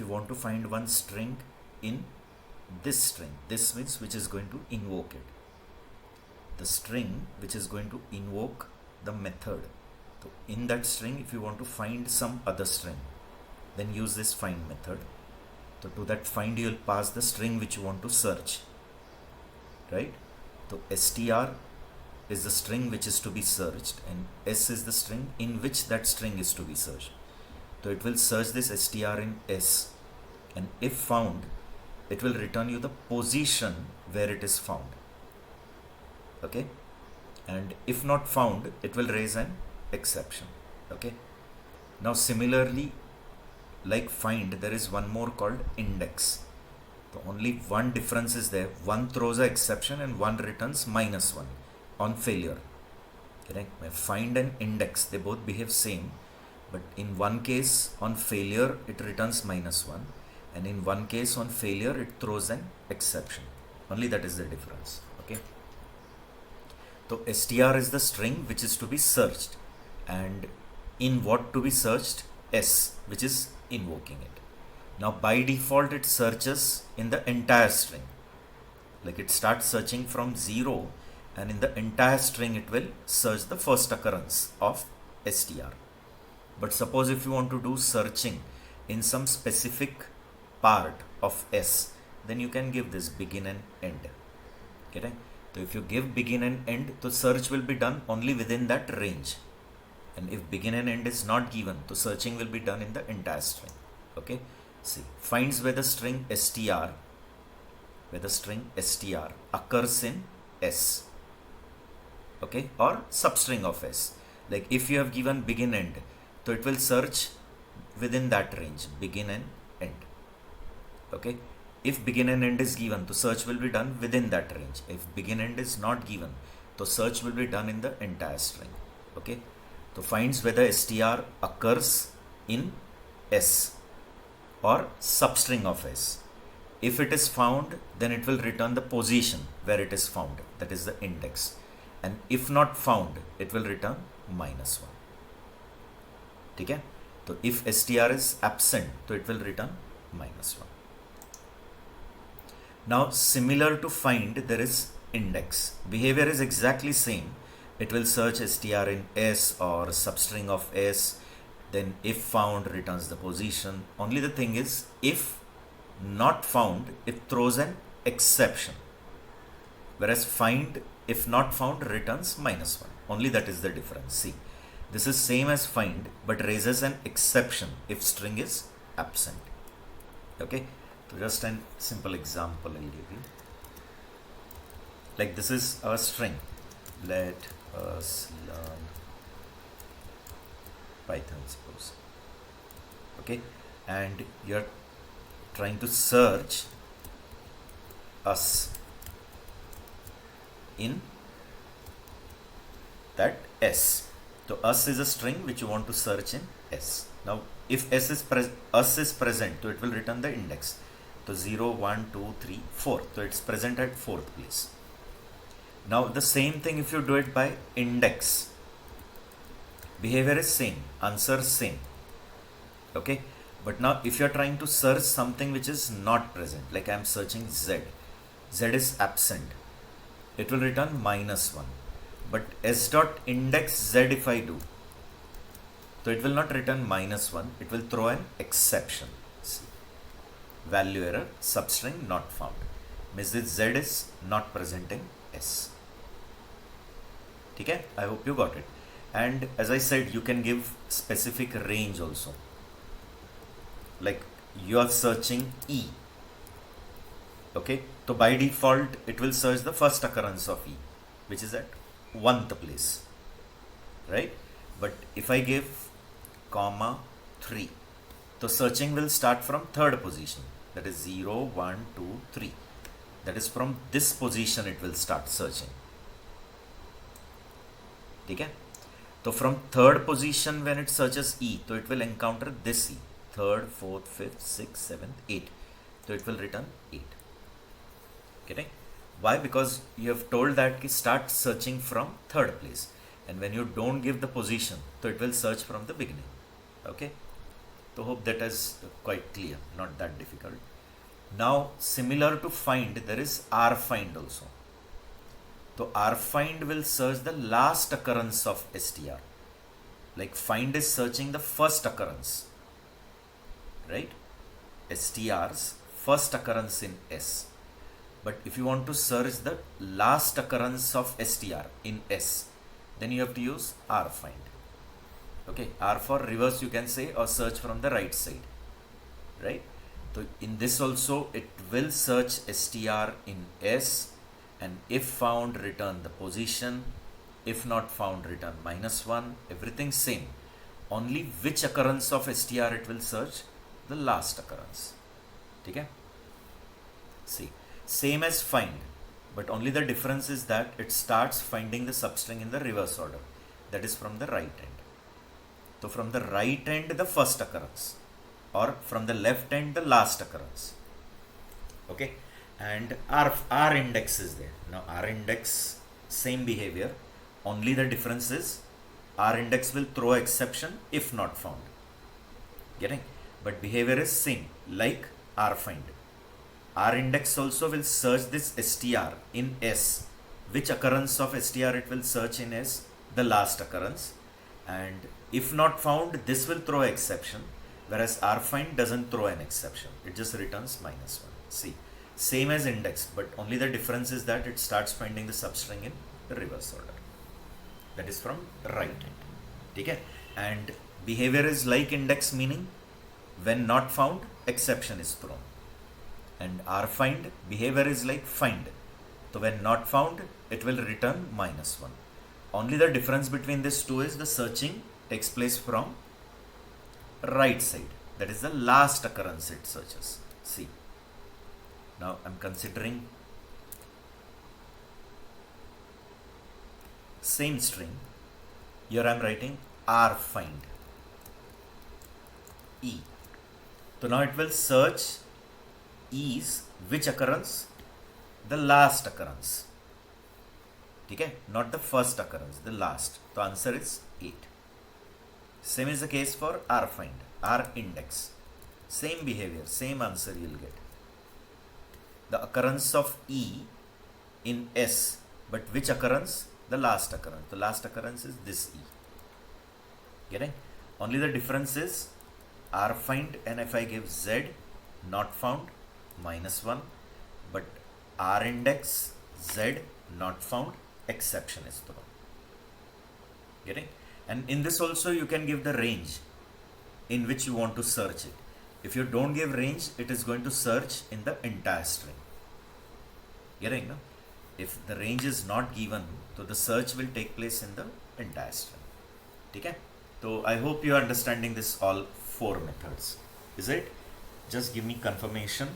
if you want to find one string in this string, this means which is going to invoke it, the string which is going to invoke the method. So in that string, if you want to find some other string, then use this find method. So to that find, you will pass the string which you want to search, right? So str is the string which is to be searched, and s is the string in which that string is to be searched. So it will search this str in s, and if found, it will return you the position where it is found. Okay, and if not found, it will raise an exception. Okay, now similarly, like find, there is one more called index. So only one difference is there. One throws an exception and one returns -1 on failure. Okay? Find and index, they both behave same, but in one case on failure it returns -1, and in one case on failure it throws an exception. Only that is the difference. Okay. So str is the string which is to be searched, and in what to be searched? S, which is invoking it. Now by default it searches in the entire string. Like it starts searching from 0, and in the entire string it will search the first occurrence of str. But suppose if you want to do searching in some specific part of s, then you can give this begin and end. Okay? So if you give begin and end, the search will be done only within that range. And if begin and end is not given, the searching will be done in the entire string. Okay. See, finds where the string str occurs in s. Okay, or substring of s. Like if you have given begin end, so it will search within that range, begin and end. Okay. If begin and end is given, the search will be done within that range. If begin end is not given, the search will be done in the entire string. Okay. So finds whether str occurs in s or substring of s. If it is found, then it will return the position where it is found, that is the index. And if not found, it will return -1. Okay? So if str is absent, so it will return -1. Now similar to find, there is index. Behavior is exactly same. It will search str in s or substring of s. Then if found, returns the position. Only the thing is, if not found, it throws an exception. Whereas find, if not found, returns -1. Only that is the difference. See, this is same as find, but raises an exception if string is absent. Okay. So just a simple example I'll give you. Like this is our string. Let us learn Python, suppose. Okay, and you're trying to search us in that s. So us is a string which you want to search in s. Now if us is present, so it will return the index. So 0, 1, 2, 3, 4. So it's present at 4th place. Now the same thing if you do it by index. Behavior is same, answer same. Okay, but now if you are trying to search something which is not present, like I am searching z is absent, it will return -1. But s dot index z, if I do, so it will not return -1, it will throw an exception. See, value error, substring not found, means this z is not present in s. Okay, I hope you got it. And as I said, you can give specific range also. Like you are searching E. Okay, so by default it will search the first occurrence of E, which is at 1th place, right? But if I give (3), so searching will start from 3rd position, that is 0, 1, 2, 3. That is from this position it will start searching. Okay? So from 3rd position when it searches E, so it will encounter this E, 3rd, 4th, 5th, 6th, 7th, 8th. So it will return 8. Okay? Why? Because you have told that start searching from 3rd place, and when you don't give the position, so it will search from the beginning. Okay? So hope that is quite clear, not that difficult. Now similar to find, there is rfind also. So rfind will search the last occurrence of str. Like find is searching the first occurrence, right? str's first occurrence in s. But if you want to search the last occurrence of str in s, then you have to use rfind. Okay, r for reverse you can say, or search from the right side, right? So in this also it will search str in s, and if found return the position, if not found return -1, everything same. Only which occurrence of str it will search? The last occurrence. Okay? See, same as find, but only the difference is that it starts finding the substring in the reverse order, that is from the right end. So from the right end the first occurrence, or from the left end the last occurrence. Okay, and r index is there. Now r index, same behavior, only the difference is r index will throw exception if not found. Getting? But behavior is same like rfind. R index also will search this str in s. Which occurrence of str it will search in s? The last occurrence. And if not found, this will throw exception, whereas rfind doesn't throw an exception. It just returns -1. See, same as index, but only the difference is that it starts finding the substring in the reverse order. That is from right end. Okay? And behavior is like index, meaning when not found, exception is thrown. And rfind behavior is like find. So when not found, it will return -1. Only the difference between these two is the searching takes place from right side. That is the last occurrence it searches. See. Now I'm considering same string. Here I'm writing rfind e. So now it will search is which occurrence? The last occurrence. Okay? Not the first occurrence, the last. The answer is 8. Same is the case for rfind, r index. Same behavior, same answer you will get. The occurrence of e in s, but which occurrence? The last occurrence. The last occurrence is this e. Getting? Only the difference is rfind, and if I give z, not found, -1, but r index, z, not found, exception is thrown. Getting? And in this also you can give the range in which you want to search it. If you don't give range, it is going to search in the entire string. Getting? No? If the range is not given, so the search will take place in the entire string. Okay? So I hope you are understanding this all 4 methods. Is it? Just give me confirmation.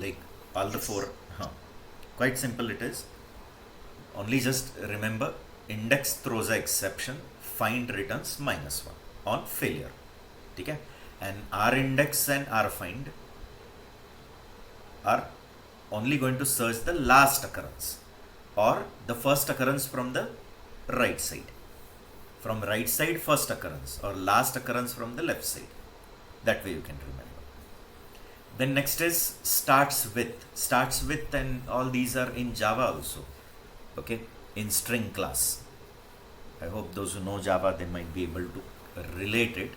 Like all the 4. Quite simple it is. Only just remember, index throws an exception, find returns -1 on failure. Okay? And r index and rfind are only going to search the last occurrence, or the first occurrence from the right side. From right side first occurrence, or last occurrence from the left side. That way you can remember. Then next is starts with. Starts with, and all these are in Java also. Okay, in string class. I hope those who know Java, they might be able to relate it.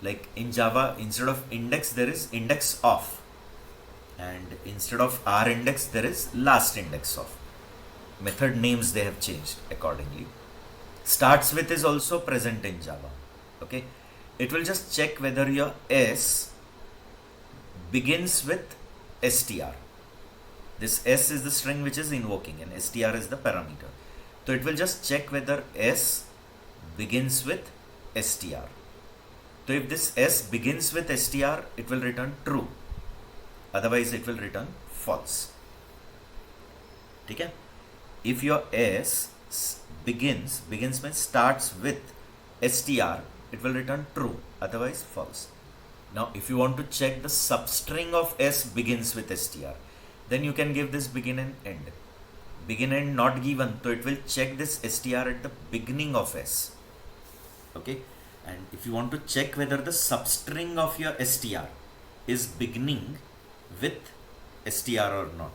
Like in Java, instead of index, there is index of. And instead of r index, there is last index of. Method names they have changed accordingly. Starts with is also present in Java. Okay, it will just check whether your s begins with str. This s is the string which is invoking, and str is the parameter. So it will just check whether s begins with str. So if this s begins with str, it will return true. Otherwise it will return false. Okay? If your s begins means starts with str, it will return true. Otherwise false. Now if you want to check the substring of s begins with str, then you can give this begin and end. Begin and not given, so it will check this str at the beginning of s. Okay? And if you want to check whether the substring of your str is beginning with str or not,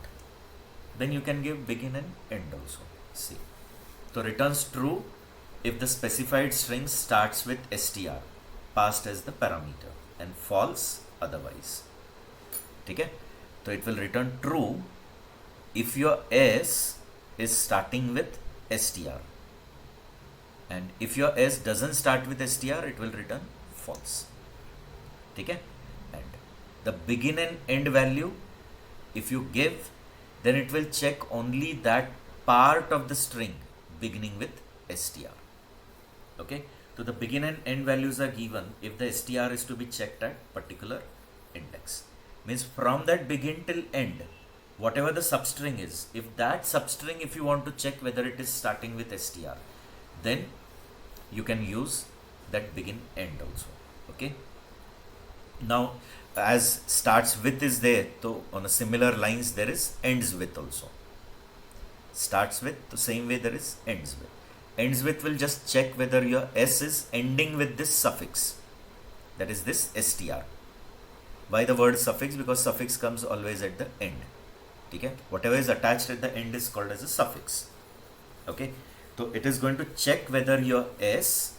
then you can give begin and end also. See, so returns true if the specified string starts with str passed as the parameter, and false otherwise. Okay, so it will return true if your s is starting with str, and if your s doesn't start with str, it will return false. Okay, and the begin and end value, if you give, then it will check only that part of the string beginning with str. Okay, so the begin and end values are given if the str is to be checked at particular index. Means from that begin till end, whatever the substring is, if that substring, if you want to check whether it is starting with str, then you can use that begin end also. Okay, now as starts with is there, so on a similar lines there is ends with also. Starts with, the same way there is ends with. Ends with will just check whether your s is ending with this suffix, that is this str. Why the word suffix? Because suffix comes always at the end. Okay, whatever is attached at the end is called as a suffix. Okay, so it is going to check whether your s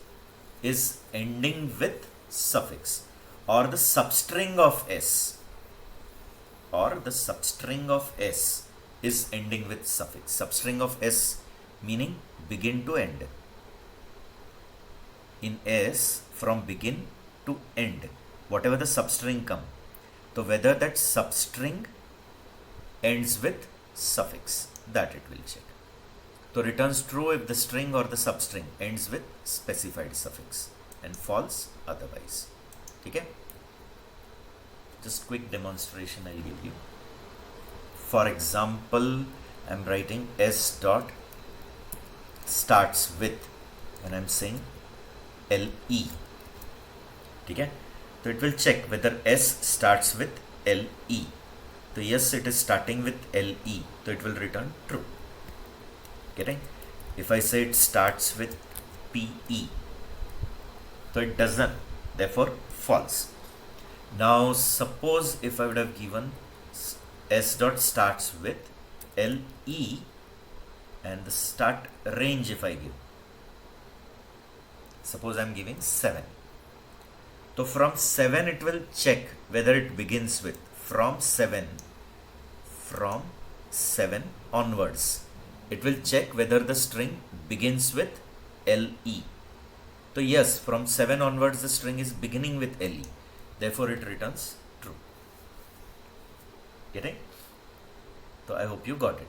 is ending with suffix, or the substring of s, is ending with suffix. Substring of s meaning begin to end. In s, from begin to end, whatever the substring come, so whether that substring ends with suffix, that it will check. So returns true if the string or the substring ends with specified suffix, and false otherwise. Okay, just quick demonstration I'll give you. For example, I'm writing s dot starts with, and I'm saying LE. Okay, so it will check whether s starts with LE. So yes, it is starting with LE, so it will return true. Getting? If I say it starts with PE, so it doesn't, therefore false. Now suppose if I would have given s dot starts with LE, and the start range, if I give, suppose I'm giving 7. So from 7 it will check whether it begins with, from 7 onwards, it will check whether the string begins with LE. So yes, from 7 onwards the string is beginning with LE, therefore it returns true. Getting? So I hope you got it.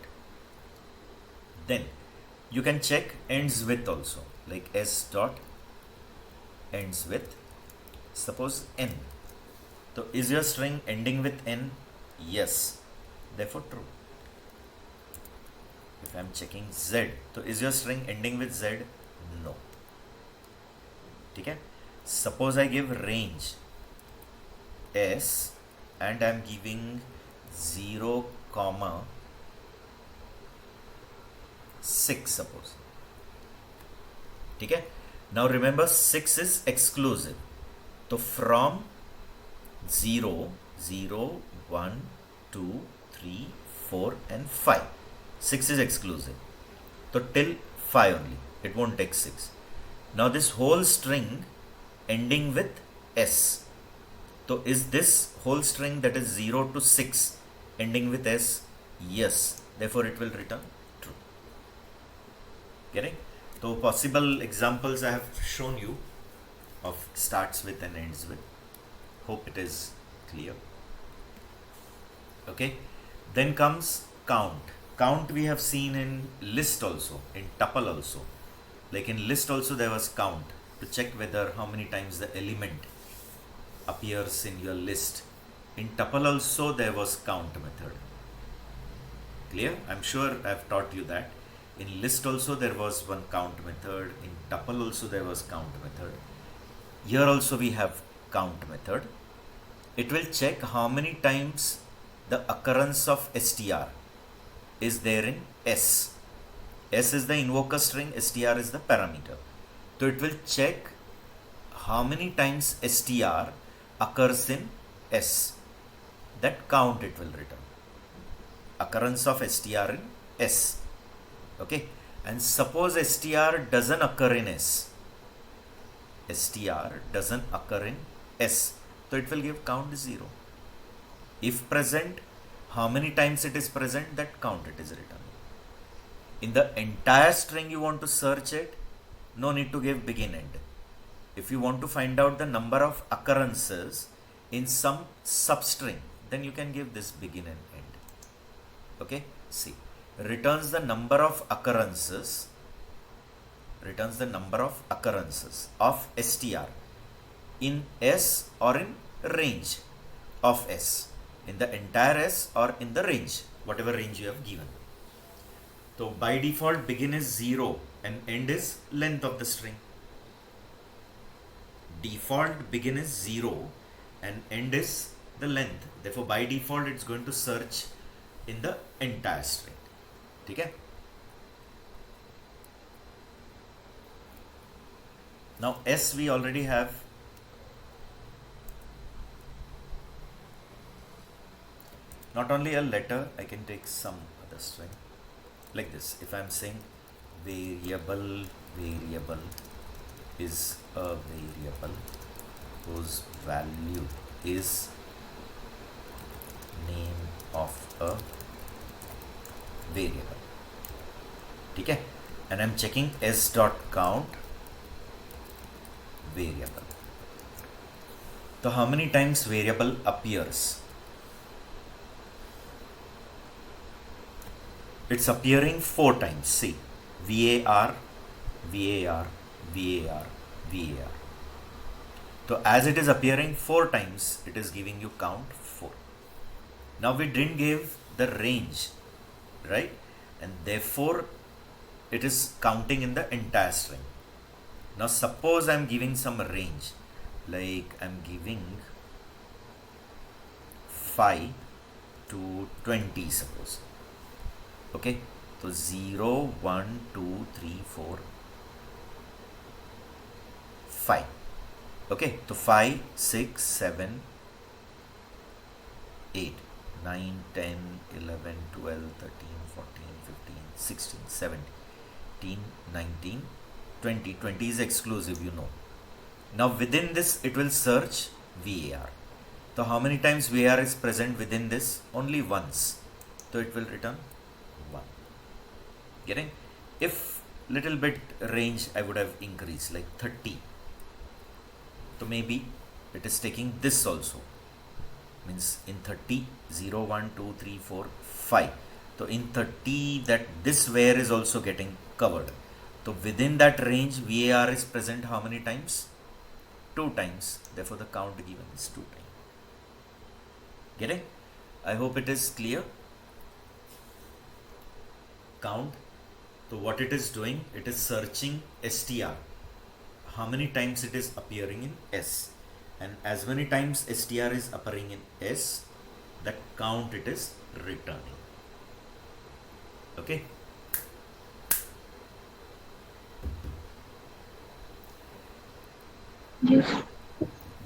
Then you can check ends with also, like s dot ends with, suppose n. So is your string ending with n? Yes, therefore true. If I am checking z, so is your string ending with z? No. Okay. Suppose I give range s and I am giving 0, 6, suppose. Okay. Now remember 6 is exclusive. So from 0, 0, 1, 2, 3, 4 and 5. 6 is exclusive. So till 5 only. It won't take 6. Now this whole string ending with s. So is this whole string, that is 0 to 6, ending with s? Yes. Therefore it will return true. Getting? So possible examples I have shown you of starts with and ends with. Hope it is clear. Okay. Then comes count. Count we have seen in list also, in tuple also. Like in list also there was count, to check whether how many times the element appears in your list. In tuple also there was count method. Clear? I'm sure I've taught you that. In list also there was one count method. In tuple also there was count method. Here also we have count method. It will check how many times the occurrence of str is there in s. S is the invoker string, str is the parameter. So it will check how many times str occurs in S, that count it will return. Occurrence of str in S. Okay, and suppose str doesn't occur in S. Str doesn't occur in S, so it will give count 0. If present, how many times it is present, that count it is returning. In the entire string you want to search it, no need to give begin end. If you want to find out the number of occurrences in some substring, then you can give this begin and end. Okay, see, returns the number of occurrences, of str in S or in range of S, in the entire S or in the range, whatever range you have given. So by default begin is 0 and end is length of the string. Default begin is 0 and end is the length. Therefore by default it's going to search in the entire string. Okay? Now S we already have. Not only a letter, I can take some other string like this. If I am saying variable is a variable whose value is name of a variable. Okay, and I'm checking s dot count variable. So how many times variable appears? It's appearing 4 times. See, var, var, var, var. So as it is appearing 4 times, it is giving you count 4. Now we didn't give the range, right? And therefore it is counting in the entire string. Now suppose I'm giving some range, like I'm giving 5 to 20, suppose. Okay, so 0, 1, 2, 3, 4, 5. Okay, so 5, 6, 7, 8, 9, 10, 11, 12, 13, 14, 15, 16, 17, 19, 20. 20 is exclusive, you know. Now within this it will search var. So how many times var is present within this? Only once. So it will return 1. Getting? If little bit range I would have increased, like 30. So maybe it is taking this also. Means in 30, 0, 1, 2, 3, 4, 5. So in 30 that this where is also getting covered. So within that range var is present how many times? 2 times. Therefore the count given is 2 times. Getting? I hope it is clear. Count. So what it is doing, it is searching str. How many times it is appearing in S, and as many times str is appearing in S, that count it is returning. Okay. Yes.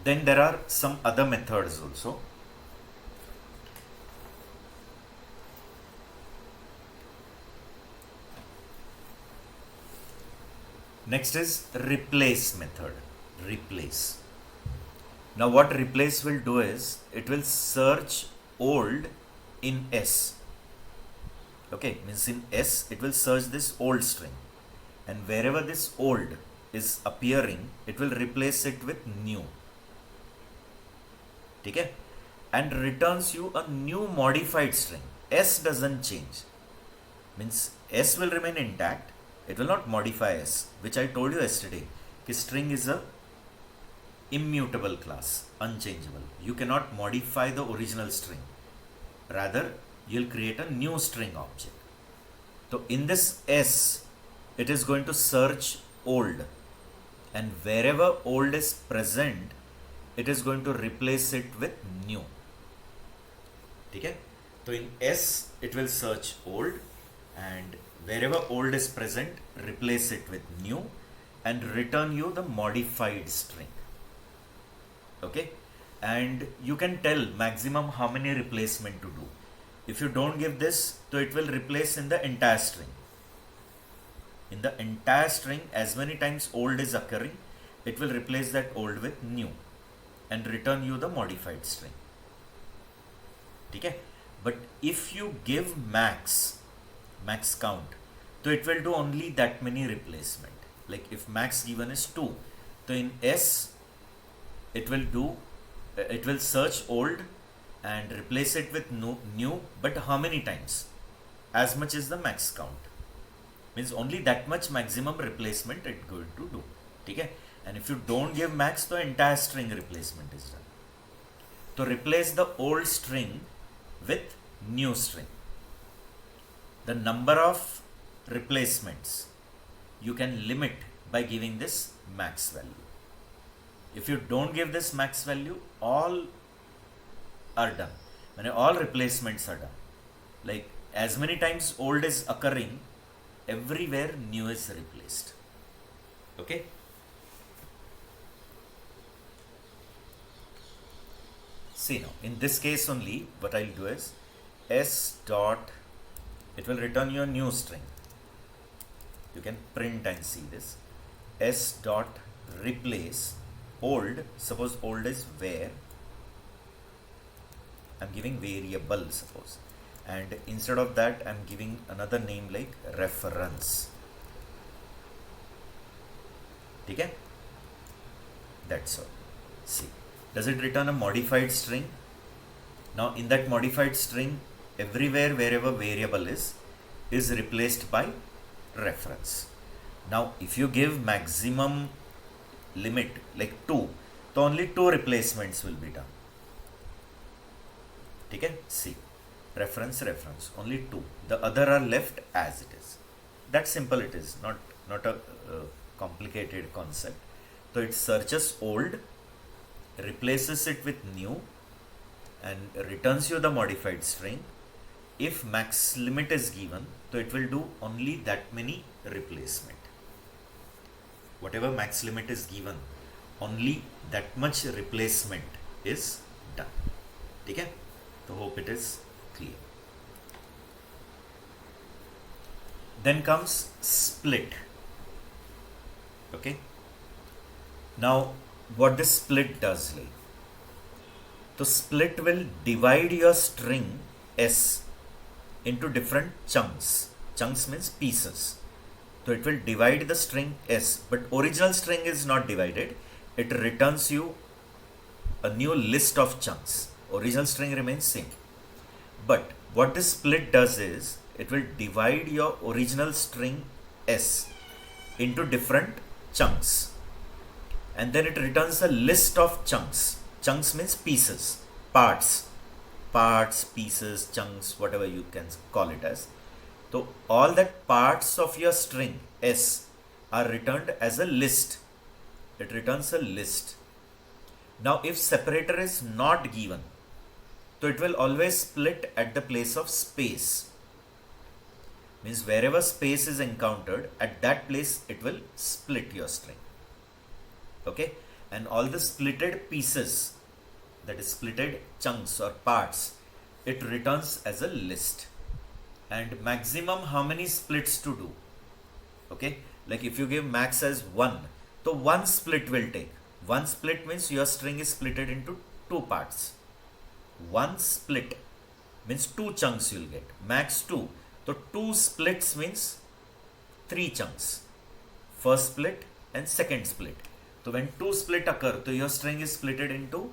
Then there are some other methods also. Next is replace method. Replace. Now what replace will do is, it will search old in S. Okay, means in S it will search this old string, and wherever this old is appearing, it will replace it with new. Okay, and returns you a new modified string. S doesn't change. Means S will remain intact. It will not modify S, which I told you yesterday. String is a immutable class, unchangeable. You cannot modify the original string. Rather, you'll create a new string object. So in this S, it is going to search old, and wherever old is present, it is going to replace it with new. Okay? So in S, it will search old, and wherever old is present, replace it with new and return you the modified string. Okay, and you can tell maximum how many replacement to do. If you don't give this, so it will replace in the entire string. In the entire string, as many times old is occurring, it will replace that old with new and return you the modified string. Okay, but if you give max count, so it will do only that many replacement. Like if max given is 2, so in S it will search old and replace it with new, but how many times? As much as the max count. Means only that much maximum replacement it going to do. Okay, and if you don't give max, the entire string replacement is done. To replace the old string with new string, the number of replacements you can limit by giving this max value. If you don't give this max value, all are done. When all replacements are done, like as many times old is occurring, everywhere new is replaced. Okay, see now in this case only what I'll do is s dot, it will return your new string. You can print and see this. S dot replace old, suppose old is where, I'm giving variable suppose, and instead of that I'm giving another name like reference. Okay, that's all. See, does it return a modified string? Now in that modified string, everywhere wherever variable is replaced by reference. Now if you give maximum limit like 2, so only 2 replacements will be done. Okay, see, reference, only 2, the other are left as it is. That simple it is, not a complicated concept. So it searches old, replaces it with new, and returns you the modified string. If max limit is given, so it will do only that many replacement. Whatever max limit is given, only that much replacement is done. Okay, so hope it is clear. Then comes split. Okay, now what this split does, like, so split will divide your string S into different chunks. Chunks means pieces. So it will divide the string S, but original string is not divided. It returns you a new list of chunks. Original string remains same. But what this split does is, it will divide your original string S into different chunks. And then it returns a list of chunks. Chunks means pieces, parts, pieces, chunks, whatever you can call it as. So all that parts of your string S are returned as a list. It returns a list. Now if separator is not given, so it will always split at the place of space. Means wherever space is encountered, at that place it will split your string. Okay, and all the splitted pieces, that is splitted chunks or parts, it returns as a list. And maximum how many splits to do? Okay, like if you give max as 1, so 1 split will take. 1 split means your string is splitted into 2 parts. 1 split means 2 chunks you'll get. Max 2. So 2 splits means 3 chunks. First split and second split. So when 2 split occur, so your string is splitted into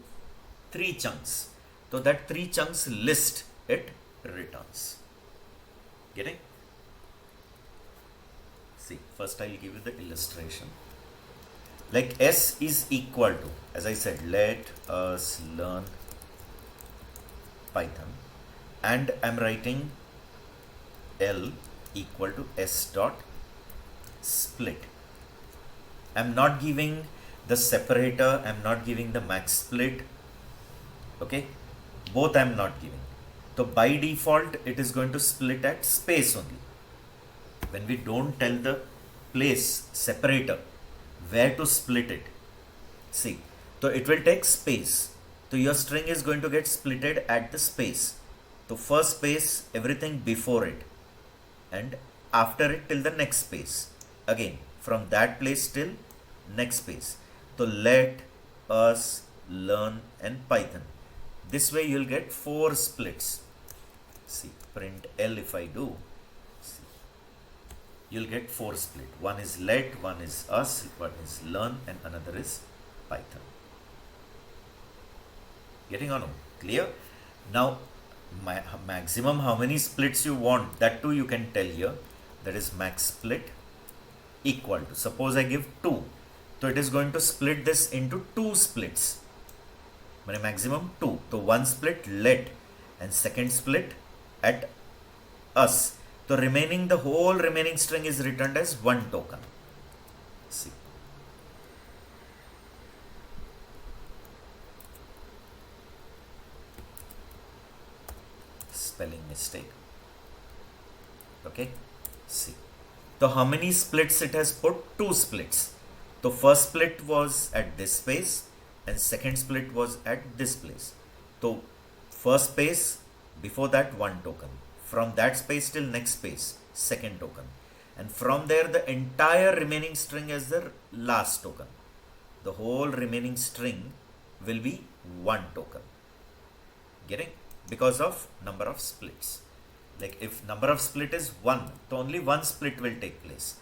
3 chunks. So that 3 chunks list it returns. Getting? See, first I'll give you the illustration. Like S is equal to, as I said, let us learn Python, and I'm writing L equal to S dot split. I'm not giving the separator, I'm not giving the max split. Okay, both I'm not giving. So by default it is going to split at space only. When we don't tell the place separator where to split it, see, So it will take space. So your string is going to get splitted at the space. So first space, everything before it, and after it till the next space. Again, from that place till next space. So let us learn and Python. This way you'll get 4 splits. See, print L if I do, see, you'll get 4 split. One is let, one is us, one is learn, and another is Python. Getting on? Clear? Now, maximum how many splits you want, that too you can tell here. That is max split equal to, suppose I give 2. So it is going to split this into 2 splits. My maximum 2. So one split let and second split at us. So remaining, the whole remaining string is returned as 1 token. See. Spelling mistake. Okay. See. So how many splits it has put? 2 splits. So first split was at this space and second split was at this place. So first space, before that 1 token. From that space till next space, second token. And from there the entire remaining string as the last token. The whole remaining string will be 1 token. Getting? Because of number of splits. Like if number of split is 1, so only 1 split will take place.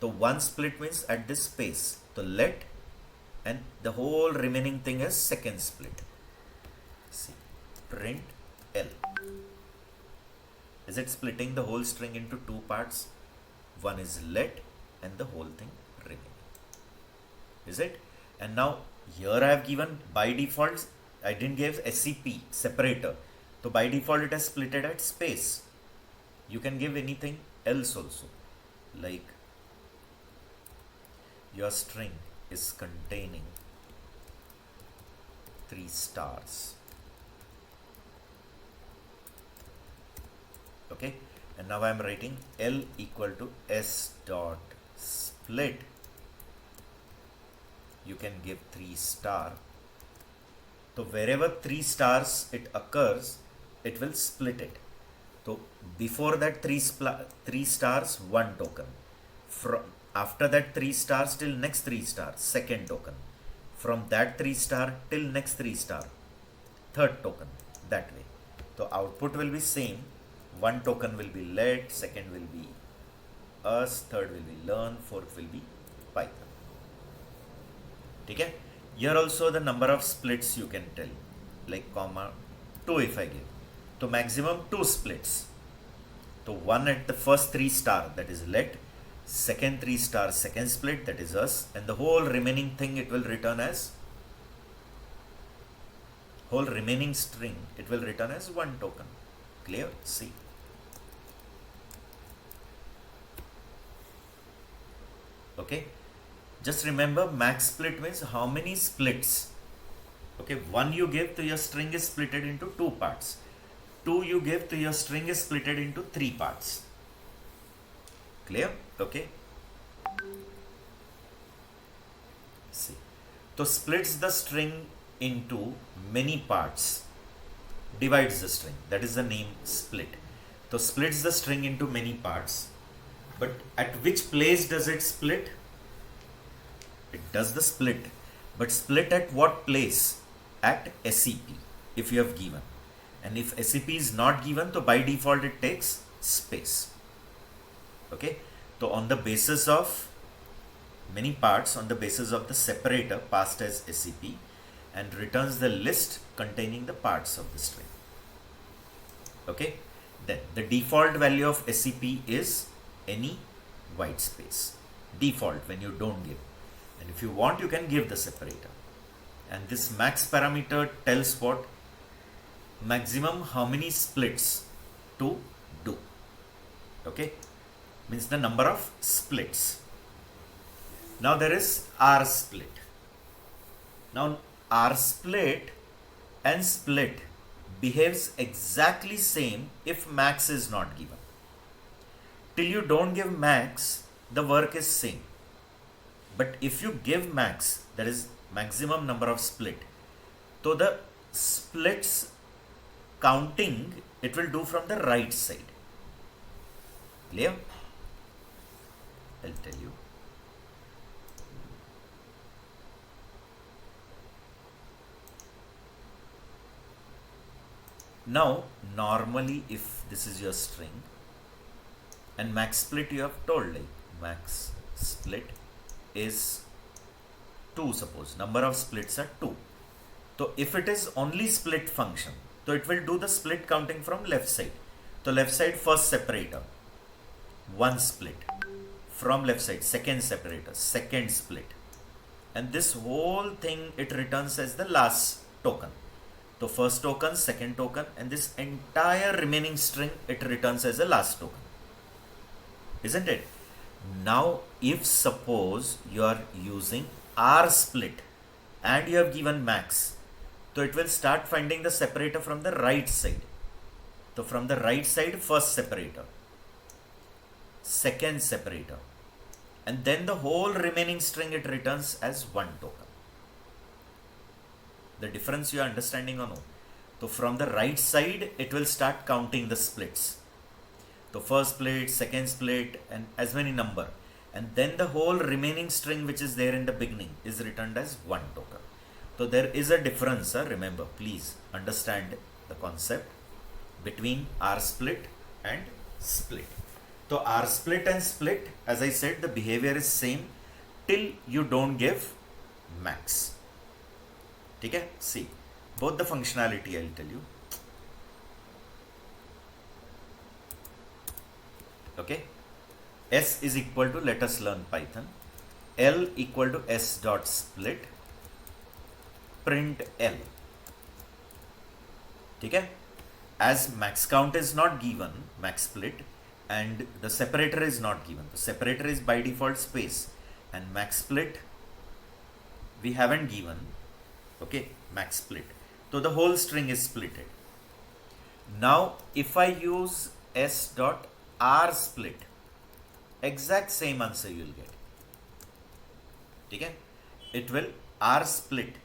So 1 split means at this space. So let, and the whole remaining thing is second split. See, print L. Is it splitting the whole string into 2 parts? One is let and the whole thing remaining. Is it? And now here I have given by default, I didn't give SCP, separator. So by default it has splitted at space. You can give anything else also, like your string is containing 3 stars. Okay, and now I am writing L equal to S dot split. You can give 3 star. So wherever 3 stars it occurs, it will split it. So before that 3 stars, 1 token. From after that 3 stars till next 3 stars, second token. From that 3 star till next 3 star, third token. That way. So output will be same. 1 token will be let, second will be us, third will be learn, fourth will be Python. Okay? Here also the number of splits you can tell, like comma 2 if I give. So maximum 2 splits. So 1 at the first 3 star, that is let, second 3 star, second split, that is us, and the whole remaining thing it will return as, whole remaining string it will return as 1 token. Clear? See. Okay. Just remember, max split means how many splits. Okay, 1 you give to your string is splitted into 2 parts. 2 you give to your string is splitted into 3 parts. Clear? Okay. See. So splits the string into many parts. Divides the string. That is the name split. So splits the string into many parts. But at which place does it split? It does the split. But split at what place? At SCP, if you have given. And if SCP is not given, so by default it takes space. Okay. So on the basis of many parts, on the basis of the separator passed as SCP, and returns the list containing the parts of the string. Okay. Then the default value of SCP is any white space. Default when you don't give. And if you want, you can give the separator. And this max parameter tells what? Maximum how many splits to do. Okay. Means the number of splits. Now there is R split. Now R split and split behaves exactly same if max is not given. Till you don't give max, the work is same. But if you give max, that is maximum number of split. So the splits counting it will do from the right side. Clear? I'll tell you. Now normally if this is your string and max split you have told, like max split is 2, suppose number of splits are 2. So if it is only split function, so it will do the split counting from left side. So left side first separator, 1 split. From left side second separator, second split. And this whole thing it returns as the last token. So first token, second token, and this entire remaining string it returns as the last token. Isn't it? Now if suppose you are using R split and you have given max, so it will start finding the separator from the right side. So from the right side, first separator, second separator, and then the whole remaining string it returns as 1 token. The difference you are understanding or no? So from the right side, it will start counting the splits. So first split, second split, and as many number. And then the whole remaining string which is there in the beginning is returned as 1 token. So there is a difference, remember, please understand the concept between R split and split. So R split and split, as I said, the behavior is same till you don't give max. Okay? See, both the functionality I'll tell you. Okay? S is equal to, let us learn Python. L equal to S dot split print L. Okay? As max count is not given, max split, and the separator is not given. The separator is by default space, and max split we haven't given. Okay, max split. So the whole string is splitted. Now if I use S dot R split, exact same answer you will get. Okay? It will R split.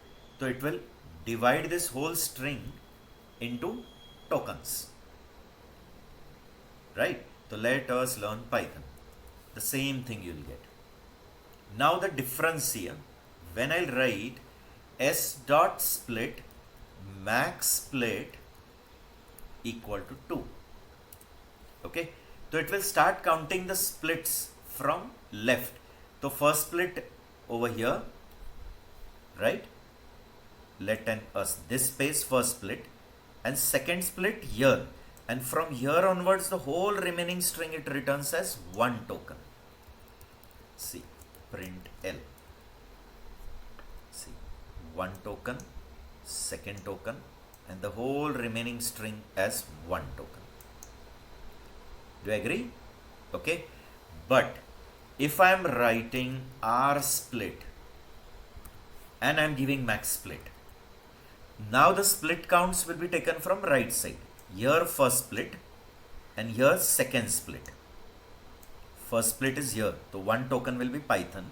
So it will divide this whole string into tokens. Right? So let us learn Python. The same thing you will get. Now the difference here, when I write S dot split max split equal to 2. Okay? So it will start counting the splits from left. So first split over here, right? Let us this space first split, and second split here, and from here onwards the whole remaining string it returns as 1 token. See, print L. See, 1 token, second token, and the whole remaining string as 1 token. Do you agree? Okay. But if I am writing R split and I am giving max split, now the split counts will be taken from right side. Here first split and here second split. First split is here. So 1 token will be Python.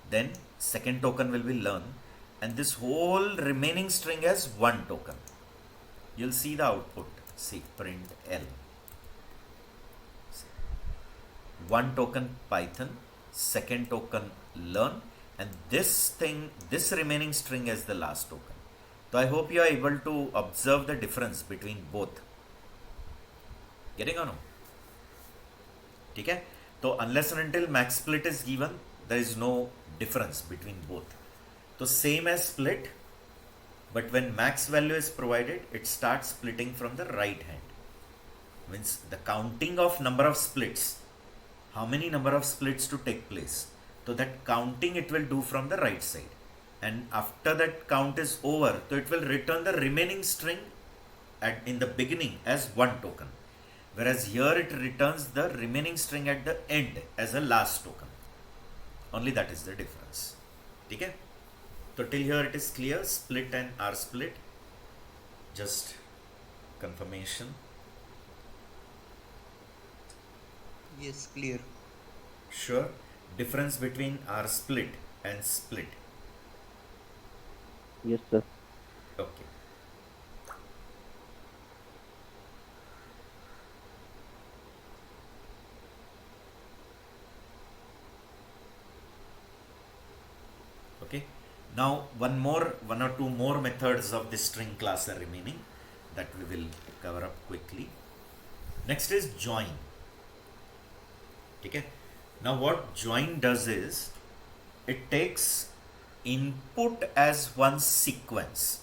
Then second token will be learn. And this whole remaining string has 1 token. You'll see the output. See, print L. 1 token Python, second token learn, and this remaining string as the last token. So I hope you are able to observe the difference between both. Getting or no? Okay? So unless and until max split is given, there is no difference between both. So same as split, but when max value is provided, it starts splitting from the right hand. Means the counting of number of splits, how many number of splits to take place. So that counting it will do from the right side. And after that count is over, so it will return the remaining string in the beginning as 1 token. Whereas here it returns the remaining string at the end as a last token. Only that is the difference. Okay? So till here it is clear, split and R split. Just confirmation. Yes, clear. Sure. Difference between R split and split. Yes, sir. Okay. Okay. Now one or two more methods of this string class are remaining that we will cover up quickly. Next is join. Okay. Now what join does is it takes input as one sequence.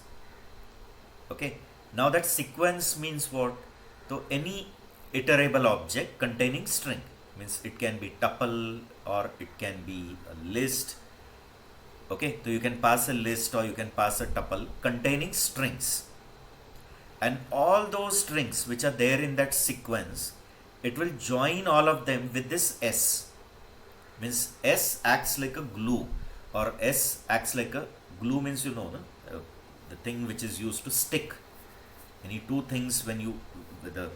Okay. Now that sequence means what? So any iterable object containing string means it can be tuple or it can be a list. Okay, so you can pass a list or you can pass a tuple containing strings, and all those strings which are there in that sequence, it will join all of them with this S. Means S acts like a glue, or S acts like a glue means the thing which is used to stick any two things. When you the,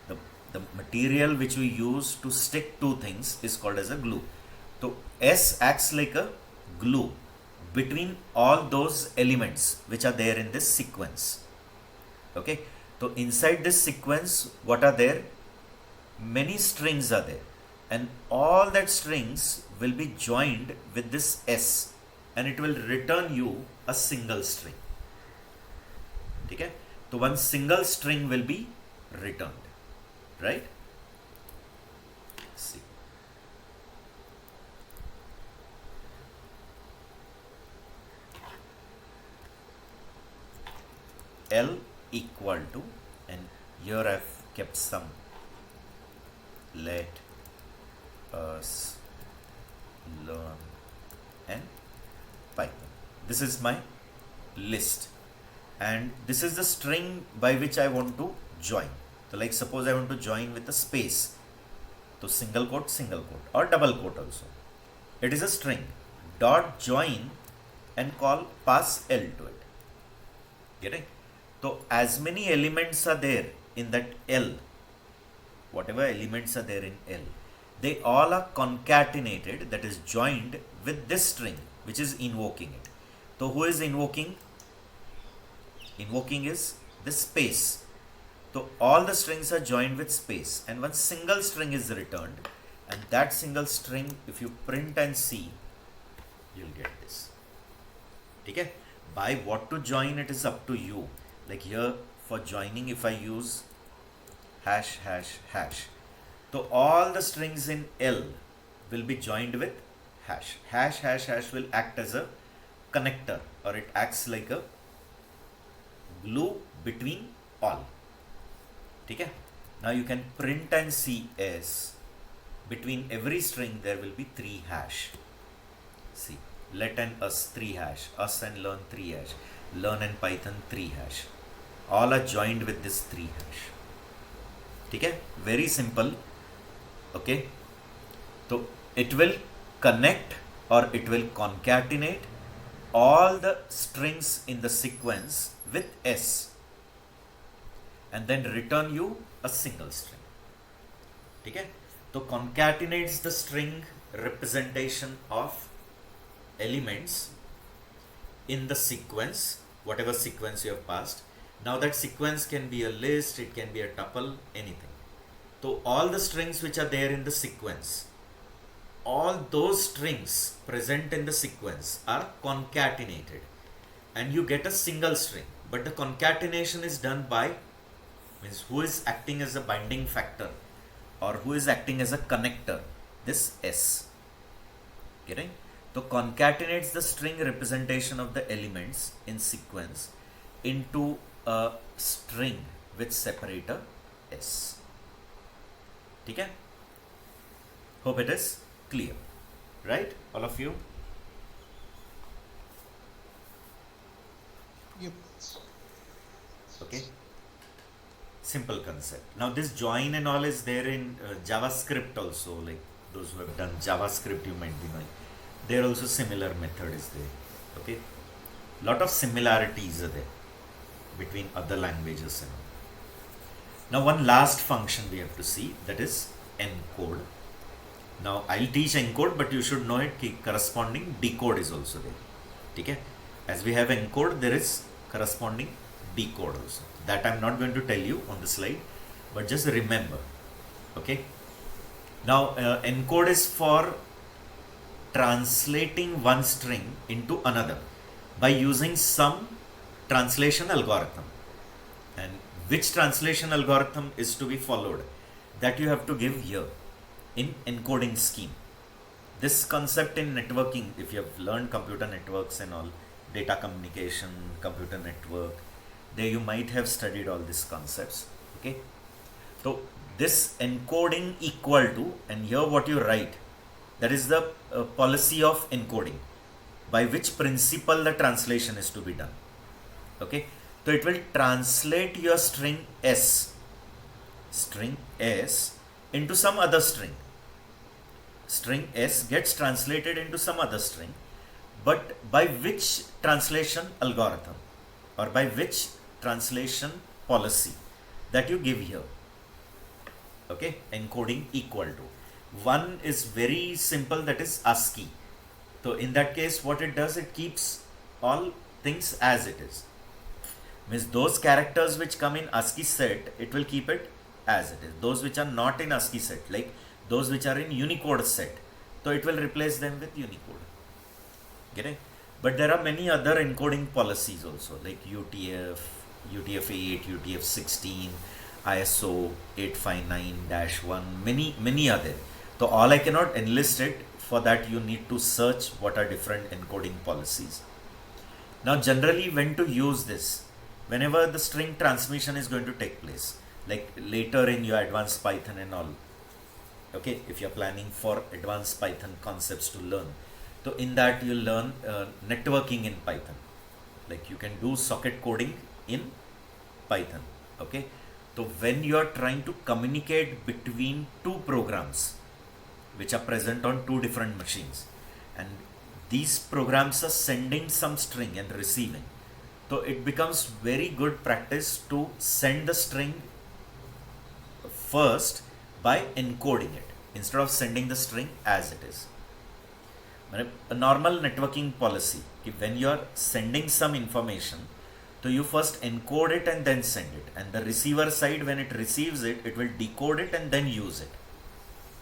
the the material which we use to stick two things is called as a glue. So S acts like a glue between all those elements which are there in this sequence. Okay, so inside this sequence, what are there? Many strings are there, and all that strings will be joined with this S, and it will return you a single string. Okay, so one single string will be returned, right? See. L equal to, and here I've kept some, let us learn and Python. This is my list, and this is the string by which I want to join. So like suppose I want to join with a space, so single quote or double quote also. It is a string. Dot join and call pass L to it. Getting? So as many elements are there in that L, whatever elements are there in L, they all are concatenated, that is joined with this string which is invoking it. So who is invoking? Invoking is the space. So all the strings are joined with space, and one single string is returned, and that single string, if you print and see, you'll get this. Okay? By what to join, it is up to you. Like here for joining, if I use hash hash hash, so all the strings in L will be joined with hash. Hash hash hash will act as a connector, or it acts like a glue between all. Okay? Now you can print and see as between every string there will be 3 hash. See, let and us 3 hash, us and learn 3 hash, learn and Python 3 hash. All are joined with this 3 hash. Okay? Very simple. Okay? So it will connect, or it will concatenate all the strings in the sequence with S, and then return you a single string. Okay? So concatenates the string representation of elements in the sequence, whatever sequence you have passed. Now that sequence can be a list, it can be a tuple, anything. So all the strings which are there in the sequence, all those strings present in the sequence are concatenated, and you get a single string. But the concatenation is done by, means who is acting as a binding factor, or who is acting as a connector? This S. Getting? So concatenates the string representation of the elements in sequence into a string with separator S. Okay? Hope it is clear. Right? All of you? Yep. Okay? Simple concept. Now this join and all is there in JavaScript also, like those who have done JavaScript, you might be knowing. There also similar method is there. Okay? Lot of similarities are there between other languages and all. Now one last function we have to see, that is encode. Now I'll teach encode, but you should know it. Corresponding decode is also there. Okay? As we have encode, there is corresponding decode also. That I'm not going to tell you on the slide, but just remember. Okay. Now encode is for translating one string into another by using some translation algorithm. And which translation algorithm is to be followed, that you have to give here in encoding scheme. This concept in networking, if you have learned computer networks and all, data communication, computer network, there you might have studied all these concepts. Okay. So this encoding equal to, and here what you write, that is the policy of encoding, by which principle the translation is to be done. Okay. So it will translate your string S into some other string. String S gets translated into some other string, but by which translation algorithm or by which translation policy, that you give here. Okay, encoding equal to. One is very simple, that is ASCII. So in that case, what it does, it keeps all things as it is. Means those characters which come in ASCII set, it will keep it as it is. Those which are not in ASCII set, like those which are in Unicode set, so it will replace them with Unicode. Get it? But there are many other encoding policies also, like UTF, UTF-8, UTF-16, ISO 859-1, many are there. So all I cannot enlist it. For that you need to search what are different encoding policies. Now generally when to use this, whenever the string transmission is going to take place, like later in your advanced Python and all. Okay, if you're planning for advanced Python concepts to learn, so in that you learn networking in Python, like you can do socket coding in Python. Okay, so when you are trying to communicate between two programs which are present on two different machines, and these programs are sending some string and receiving, so it becomes very good practice to send the string first by encoding it instead of sending the string as it is. A normal networking policy, when you are sending some information, so you first encode it and then send it, and the receiver side, when it receives it, it will decode it and then use it.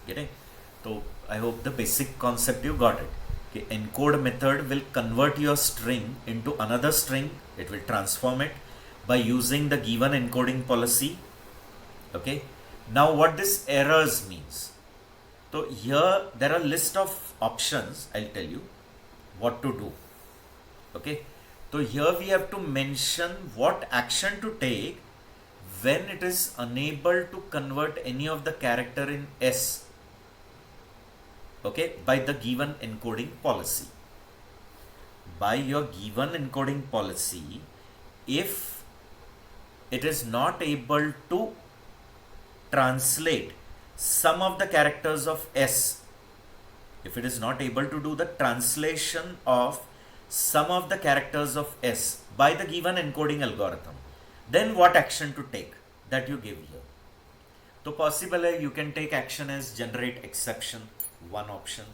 Get it? So I hope the basic concept you got it. Okay, encode method will convert your string into another string. It will transform it by using the given encoding policy. Okay. Now what this errors means. So here there are list of options. I'll tell you what to do. Okay. So here we have to mention what action to take when it is unable to convert any of the character in S. Okay, by the given encoding policy. By your given encoding policy, if it is not able to translate some of the characters of S, if it is not able to do the translation of some of the characters of S by the given encoding algorithm, then what action to take, that you give here. So possibly you can take action as generate exception, one option.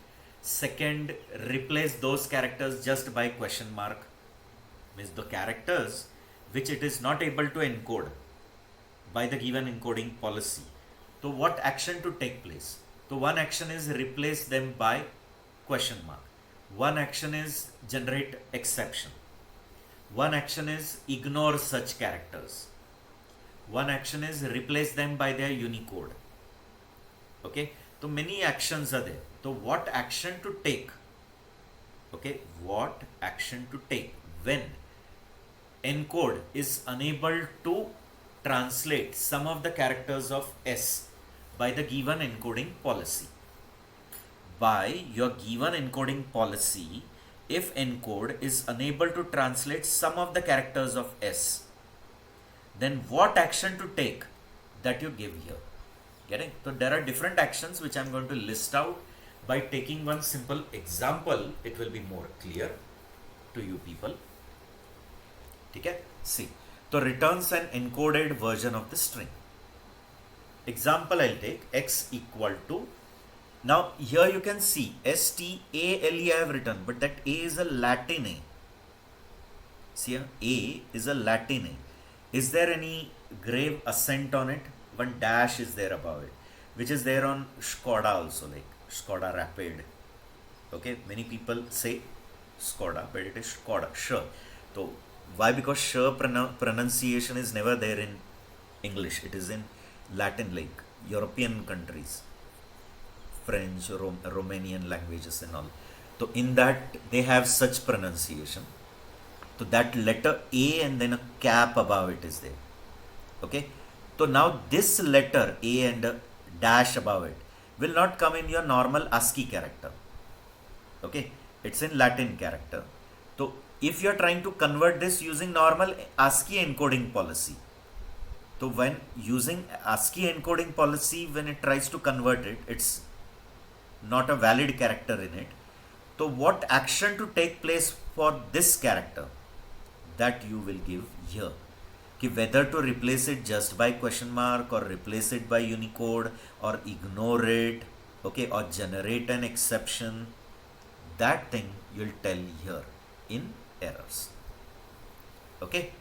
Second, replace those characters just by question mark, means the characters which it is not able to encode by the given encoding policy. So what action to take place? So one action is replace them by question mark. One action is generate exception. One action is ignore such characters. One action is replace them by their Unicode. Okay. So many actions are there. So what action to take? Okay, what action to take when encode is unable to translate some of the characters of S by the given encoding policy. By your given encoding policy, if encode is unable to translate some of the characters of S, then what action to take, that you give here. Getting? So there are different actions which I am going to list out. By taking one simple example, it will be more clear to you people. Okay? See. So returns an encoded version of the string. Example I'll take x equal to. Now here you can see STALE I have written, but that A is a Latin A. See, A is a Latin A. Is there any grave accent on it? One dash is there above it, which is there on Skoda also, like Skoda Rapid. Okay, many people say Skoda, but it is Skoda, sure. So, why? Because sure pronunciation is never there in English. It is in Latin, like European countries, French, Romanian languages and all. So in that they have such pronunciation. So that letter A and then a cap above it is there. Okay. So now this letter A and a dash above it will not come in your normal ASCII character. Okay. It's in Latin character. So if you are trying to convert this using normal ASCII encoding policy, so when using ASCII encoding policy, when it tries to convert it, it's not a valid character in it. So what action to take place for this character, that you will give here. Ki whether to replace it just by question mark or replace it by Unicode or ignore it, okay, or generate an exception, that thing you'll tell here in errors. Okay,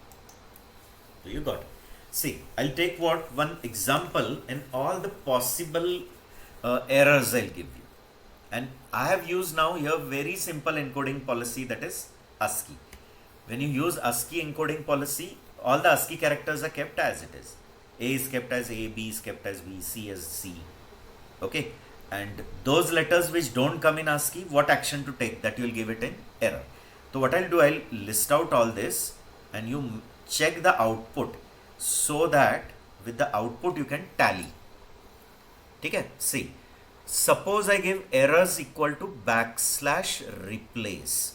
so you got it. See, I'll take one example and all the possible errors I'll give you. And I have used now here very simple encoding policy, that is ASCII. When you use ASCII encoding policy, all the ASCII characters are kept as it is. A is kept as A, B is kept as B, C as C. Okay. And those letters which don't come in ASCII, what action to take, that you will give it in error. So what I'll do, I'll list out all this and you check the output so that with the output you can tally. Okay. See. Suppose I give errors equal to \replace.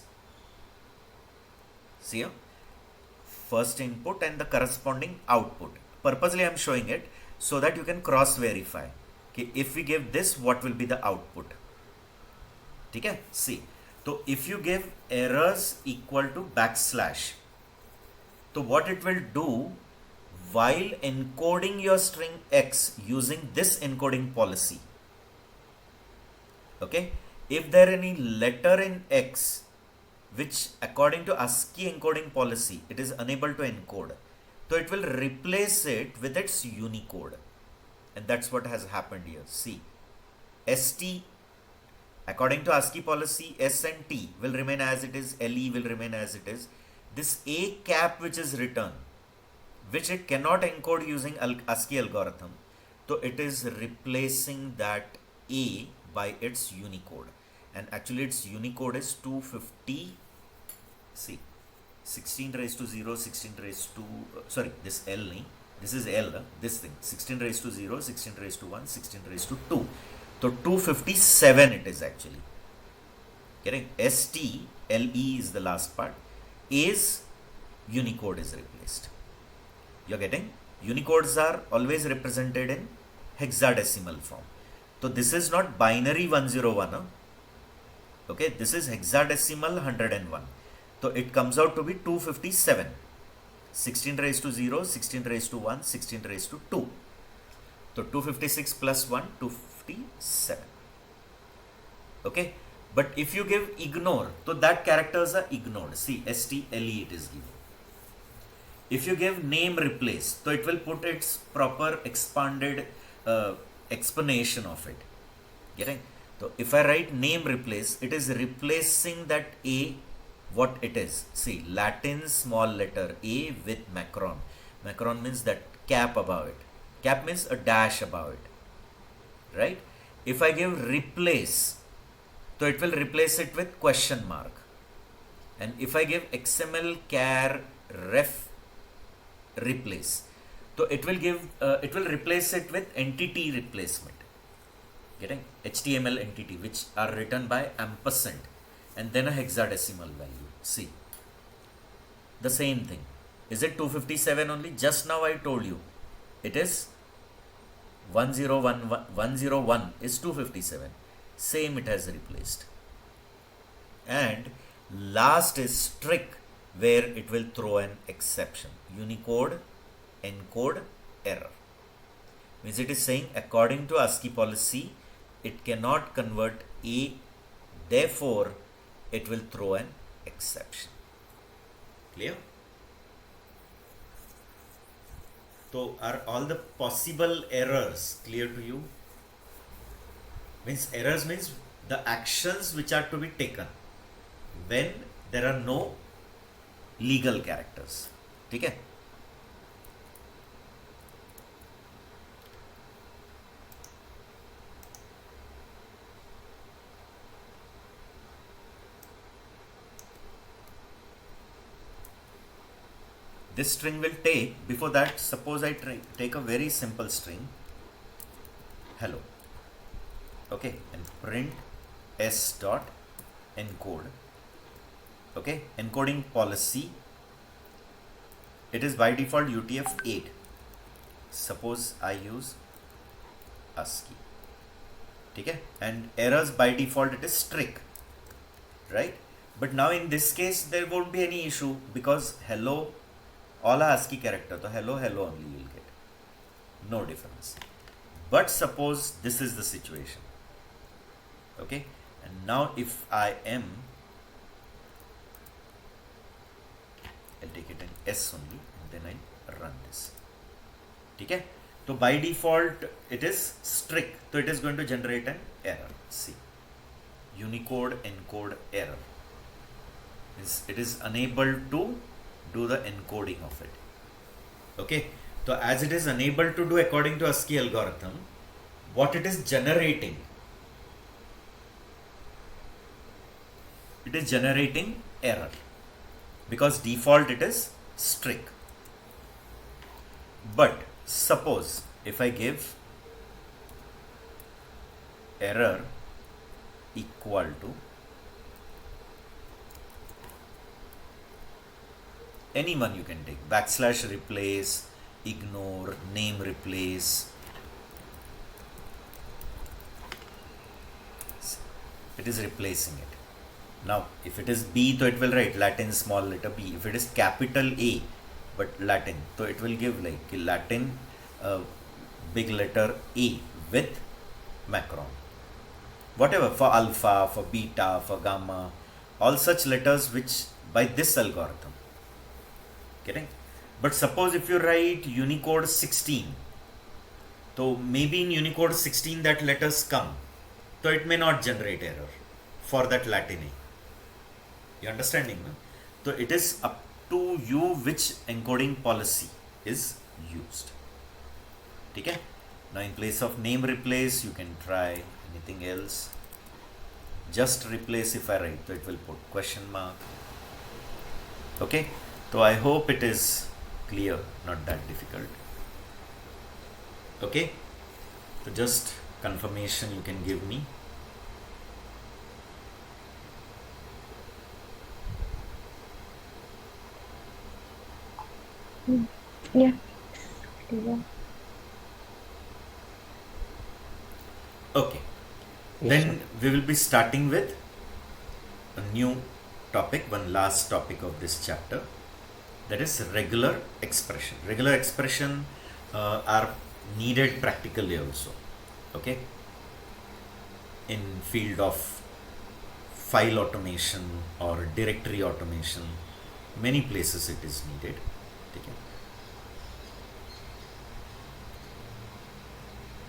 See here, first input and the corresponding output. Purposely I am showing it so that you can cross verify. Okay, if we give this, what will be the output? Okay, see. So if you give errors equal to \, so what it will do, while encoding your string X using this encoding policy, okay, if there any letter in X which according to ASCII encoding policy it is unable to encode, so it will replace it with its Unicode, and that's what has happened here. See, ST, according to ASCII policy, S and T will remain as it is, LE will remain as it is. This A cap which is written, which it cannot encode using ASCII algorithm, so it is replacing that A by its Unicode, and actually its Unicode is 250. See, 16 raised to 0, 16 raised to sorry, this L nahi, this is L, this thing, 16 raised to 0, 16 raised to 1, 16 raised to 2. So 257 it is actually. Getting ST, LE is the last part. A's Unicode is replaced. You're getting? Unicodes are always represented in hexadecimal form. So this is not binary 101. Okay, this is hexadecimal 101. So it comes out to be 257. 16 raised to 0, 16 raised to 1, 16 raised to 2. So 256 plus 1, 257. Okay, but if you give ignore, so that characters are ignored. See, STLE it is given. If you give name replace, so it will put its proper expanded explanation of it. Getting? So if I write name replace, it is replacing that A, what it is. See, Latin small letter A with macron. Macron means that cap above it. Cap means a dash above it. Right? If I give replace, so it will replace it with question mark. And if I give XML char ref replace, so it will replace it with entity replacement. Getting? HTML entity which are written by ampersand and then a hexadecimal value. See, the same thing. Is it 257 only? Just now I told you it is 101 is 257. Same it has replaced. And last is strict, where it will throw an exception. Unicode encode error. Means it is saying according to ASCII policy, it cannot convert A, therefore it will throw an exception. Clear? So are all the possible errors clear to you? Means errors means the actions which are to be taken when there are no legal characters. ठीक है? This string will take, before that, suppose I take a very simple string, hello, okay, and print s dot encode, okay, encoding policy, it is by default UTF-8, suppose I use ASCII, okay, and errors by default it is strict, right? But now in this case there won't be any issue because hello all are ASCII character, so hello only you will get, no difference. But suppose this is the situation, okay, and now if I am, I'll take it in S only and then I'll run this, okay. So by default it is strict, so it is going to generate an error. See, Unicode encode error, it is unable to do the encoding of it, okay. So as it is unable to do according to ASCII algorithm, what it is generating, it is generating error because default it is strict. But suppose if I give error equal to anyone, you can take backslash replace, ignore, name replace, it is replacing it. Now if it is B, so it will write Latin small letter b. If it is capital A but Latin, so it will give like Latin big letter A with macron, whatever, for alpha, for beta, for gamma, all such letters which by this algorithm. Getting? But suppose if you write Unicode 16, so maybe in Unicode 16 that letters come, so it may not generate error for that Latin A. You understanding? No? So it is up to you which encoding policy is used. Okay? Now in place of name replace, you can try anything else. Just replace if I write, so it will put question mark. Okay? So I hope it is clear, not that difficult. Okay? So just confirmation you can give me. Yeah. Clear. Okay. Yes, Then sir. we will be starting with a new topic, one last topic of this chapter, that is regular expression. Regular expression are needed practically also, okay, in field of file automation or directory automation, many places it is needed. Okay.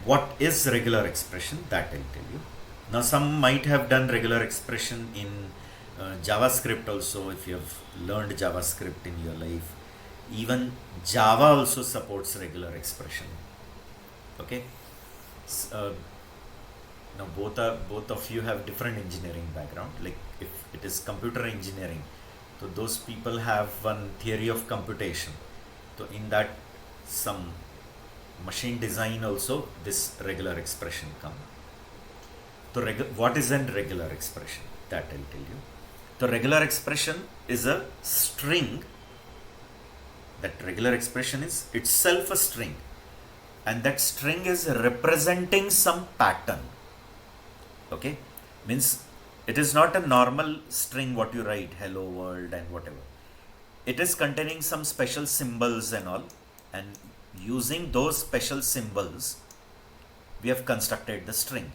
What is regular expression, that I'll tell you. Now some might have done regular expression in JavaScript also, if you have learned JavaScript in your life. Even Java also supports regular expression. Okay. Now both of you have different engineering background. Like if it is computer engineering, so those people have one theory of computation. So in that some machine design also this regular expression come. So what is an regular expression? That I'll tell you. The regular expression is a string. That regular expression is itself a string, and that string is representing some pattern. Okay, means it is not a normal string what you write hello world and whatever. It is containing some special symbols and all, and using those special symbols we have constructed the string,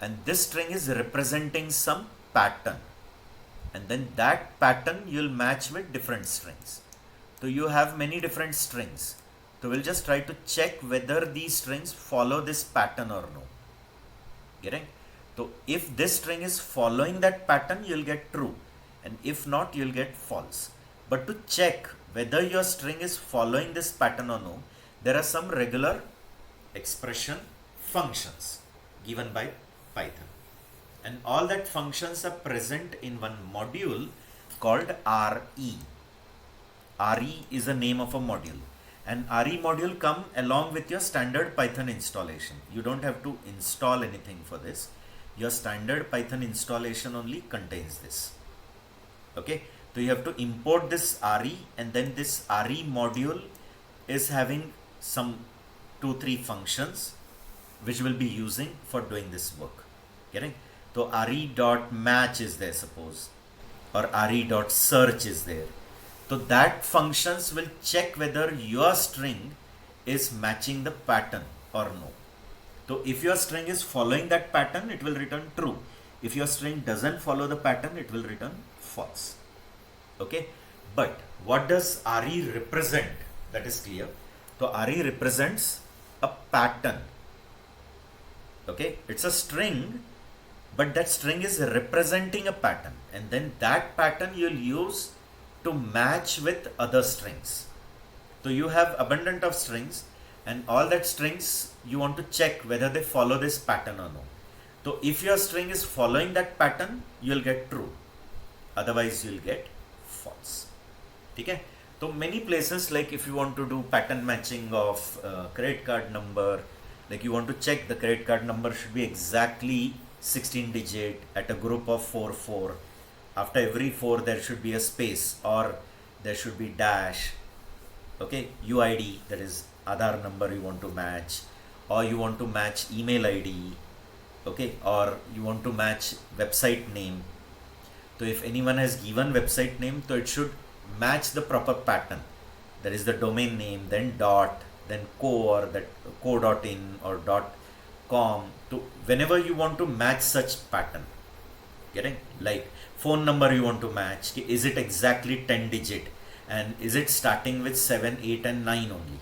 and this string is representing some pattern. and then that pattern you'll match with different strings. So you have many different strings. So we'll just try to check whether these strings follow this pattern or no. Getting? So if this string is following that pattern, you'll get true, and if not, you'll get false. But to check whether your string is following this pattern or no, there are some regular expression functions given by Python, and all that functions are present in one module called RE. RE is the name of a module, and RE module come along with your standard Python installation. You don't have to install anything for this. Your standard Python installation only contains this. Okay, so you have to import this RE, and then this RE module is having some 2-3 functions which we'll be using for doing this work. Getting? So re.match is there, suppose, or re.search is there. So that functions will check whether your string is matching the pattern or no. So if your string is following that pattern, it will return true. If your string doesn't follow the pattern, it will return false. Okay, but what does RE represent? That is clear. So RE represents a pattern. Okay, it's a string, but that string is representing a pattern, and then that pattern you'll use to match with other strings. So you have abundant of strings, and all that strings you want to check whether they follow this pattern or no. So if your string is following that pattern, you'll get true, otherwise you'll get false. Okay, so many places, like if you want to do pattern matching of credit card number, like you want to check the credit card number should be exactly 16 digit at a group of 4. After every 4 there should be a space, or there should be dash. Okay, UID, that is Aadhaar number you want to match, or you want to match email ID. Okay, or you want to match website name. So if anyone has given website name, so it should match the proper pattern. There is the domain name, then dot, then co, or that co.in or .com. To whenever you want to match such pattern, getting, like phone number you want to match, is it exactly 10 digit, and is it starting with 7, 8 and 9 only?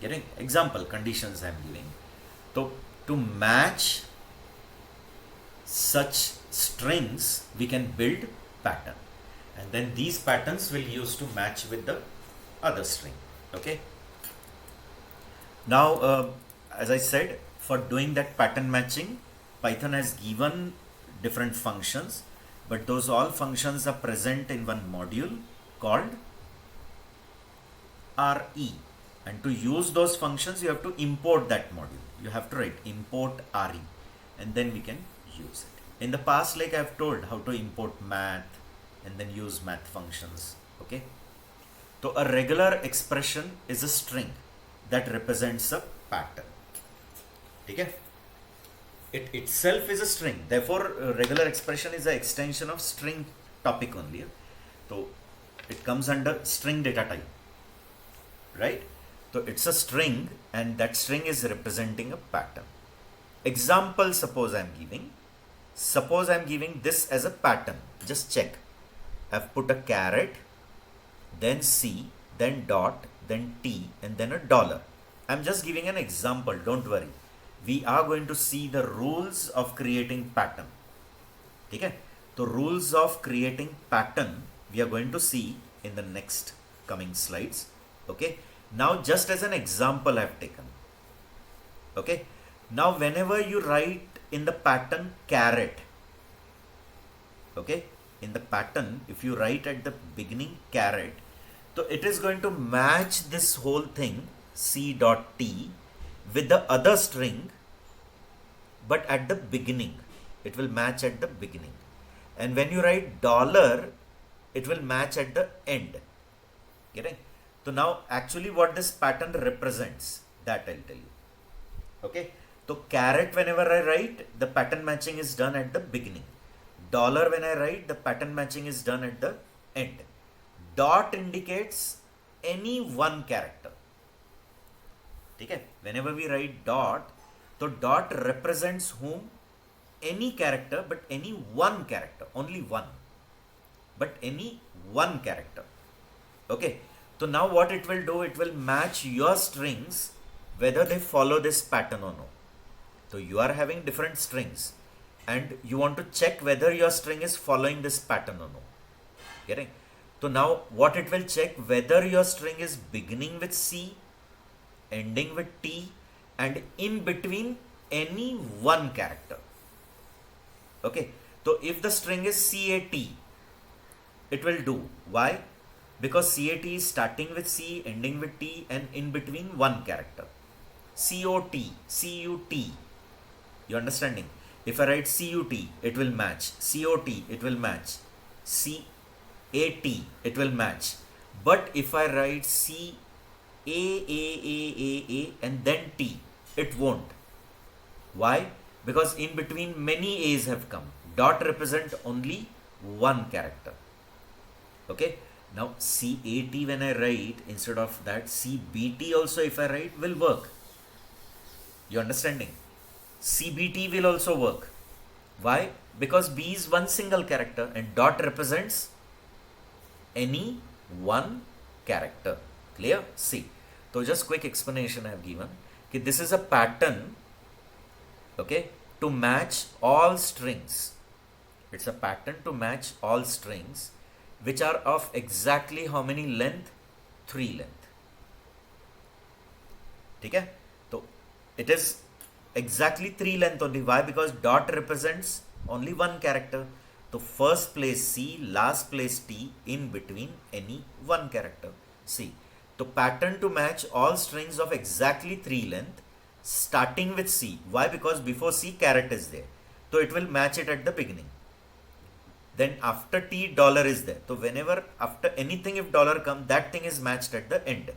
Getting? Example conditions I am giving. So to match such strings, we can build pattern, and then these patterns will use to match with the other string. Okay, now as I said, for doing that pattern matching, Python has given different functions, but those all functions are present in one module called RE, and to use those functions you have to import that module. You have to write import RE, and then we can use it. In the past, like I have told how to import math and then use math functions. Okay, so a regular expression is a string that represents a pattern. Okay, it itself is a string, therefore regular expression is an extension of string topic only. So it comes under string data type, right? So it's a string, and that string is representing a pattern. Example, suppose I'm giving this as a pattern. Just check. I've put a caret, then C, then dot, then T, and then a dollar. I'm just giving an example, don't worry. We are going to see the rules of creating pattern. Okay? The rules of creating pattern we are going to see in the next coming slides. Okay? Now just as an example I've taken. Okay? Now whenever you write in the pattern caret, okay, in the pattern, if you write at the beginning caret, so it is going to match this whole thing C.T with the other string, but at the beginning. It will match at the beginning. And when you write dollar, it will match at the end. Getting? So now actually what this pattern represents, that I'll tell you. Okay? So caret, whenever I write, the pattern matching is done at the beginning. Dollar, when I write, the pattern matching is done at the end. Dot indicates any one character. Okay? Whenever we write dot, so dot represents whom? Any character, but any one character, only one. but any one character. Okay, so now what it will do, it will match your strings whether they follow this pattern or no. So you are having different strings and you want to check whether your string is following this pattern or no. Getting? So now what it will check, whether your string is beginning with C, ending with T, and in between any one character. Okay, so if the string is CAT, it will do. Why? Because CAT is starting with C, ending with T, and in between one character. COT, CUT. You understanding? If I write CUT, it will match. COT, it will match. CAT, it will match. But if I write CAAAAA and then T, it won't. Why? Because in between many A's have come. Dot represent only one character. Okay. Now CAT when I write, instead of that CBT also if I write, will work. You understanding? CBT will also work. Why? Because B is one single character and dot represents any one character. Clear? See. So just quick explanation I have given. Okay, this is a pattern, okay, to match all strings. It's a pattern to match all strings which are of exactly how many length? 3 length. Okay? So it is exactly 3 length only. Why? Because dot represents only one character. So first place C, last place T, in between any one character. C. So pattern to match all strings of exactly 3 length starting with C. Why? Because before C caret is there. So it will match it at the beginning. Then after T dollar is there. So whenever after anything if dollar come, that thing is matched at the end.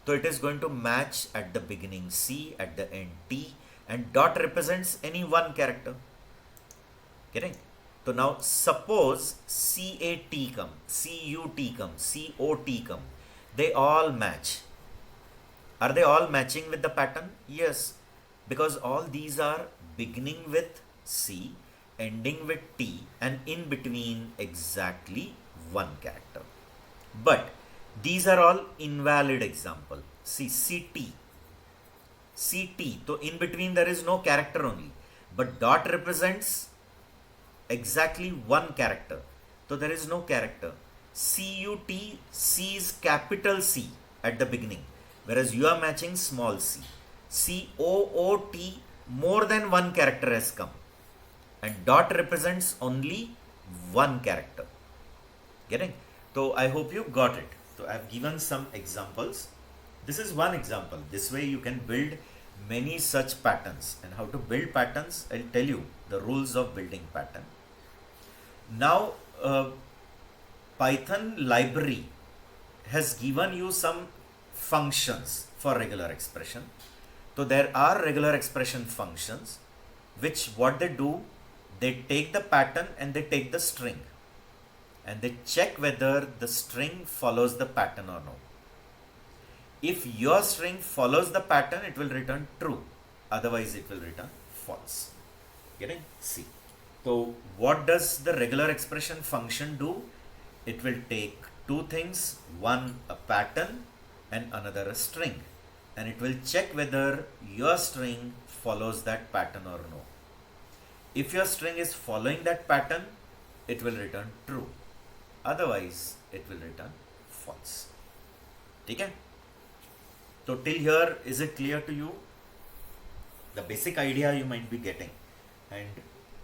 So it is going to match at the beginning C, at the end T, and dot represents any one character. Getting? So now suppose CAT come, CUT come, COT come. They all match. Are they all matching with the pattern? Yes. Because all these are beginning with C, ending with T, and in between exactly one character. But these are all invalid example. See CT. CT. So in between there is no character only. But dot represents exactly one character. So there is no character. CUT, C is capital C at the beginning, whereas you are matching small c. COOT, more than one character has come, and dot represents only one character. Getting? So I hope you got it. So I have given some examples. This is one example. This way you can build many such patterns. And how to build patterns, I'll tell you the rules of building pattern. Now Python library has given you some functions for regular expression. So there are regular expression functions which what they do, they take the pattern and they take the string and they check whether the string follows the pattern or no. If your string follows the pattern, it will return true. Otherwise, it will return false. Getting? See. So what does the regular expression function do? It will take two things, one a pattern and another a string, and it will check whether your string follows that pattern or no. If your string is following that pattern, it will return true. Otherwise, it will return false. Okay? So till here, is it clear to you? The basic idea you might be getting, and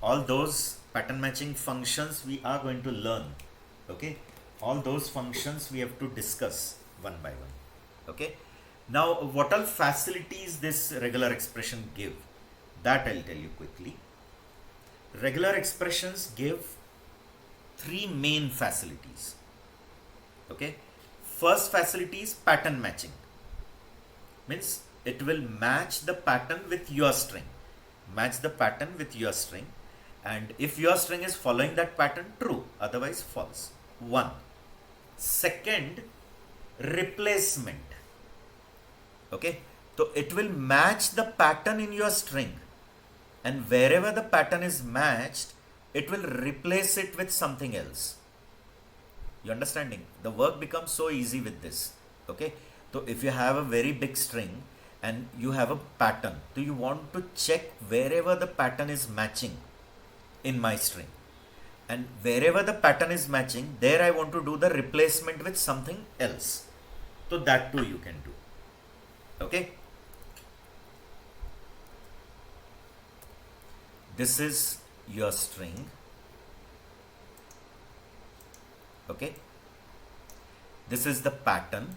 all those pattern matching functions we are going to learn. Okay, all those functions we have to discuss one by one. Okay, now what all facilities this regular expression give, that I'll tell you quickly. Regular expressions give three main facilities. Okay, first facility is pattern matching. Means it will match the pattern with your string. Match the pattern with your string. And if your string is following that pattern, true. Otherwise, false. One. Second, replacement. Okay. So it will match the pattern in your string. And wherever the pattern is matched, it will replace it with something else. You understanding? The work becomes so easy with this. Okay. So if you have a very big string and you have a pattern, so you want to check wherever the pattern is matching in my string, and wherever the pattern is matching, there I want to do the replacement with something else. So that too you can do. Okay. This is your string. Okay. This is the pattern.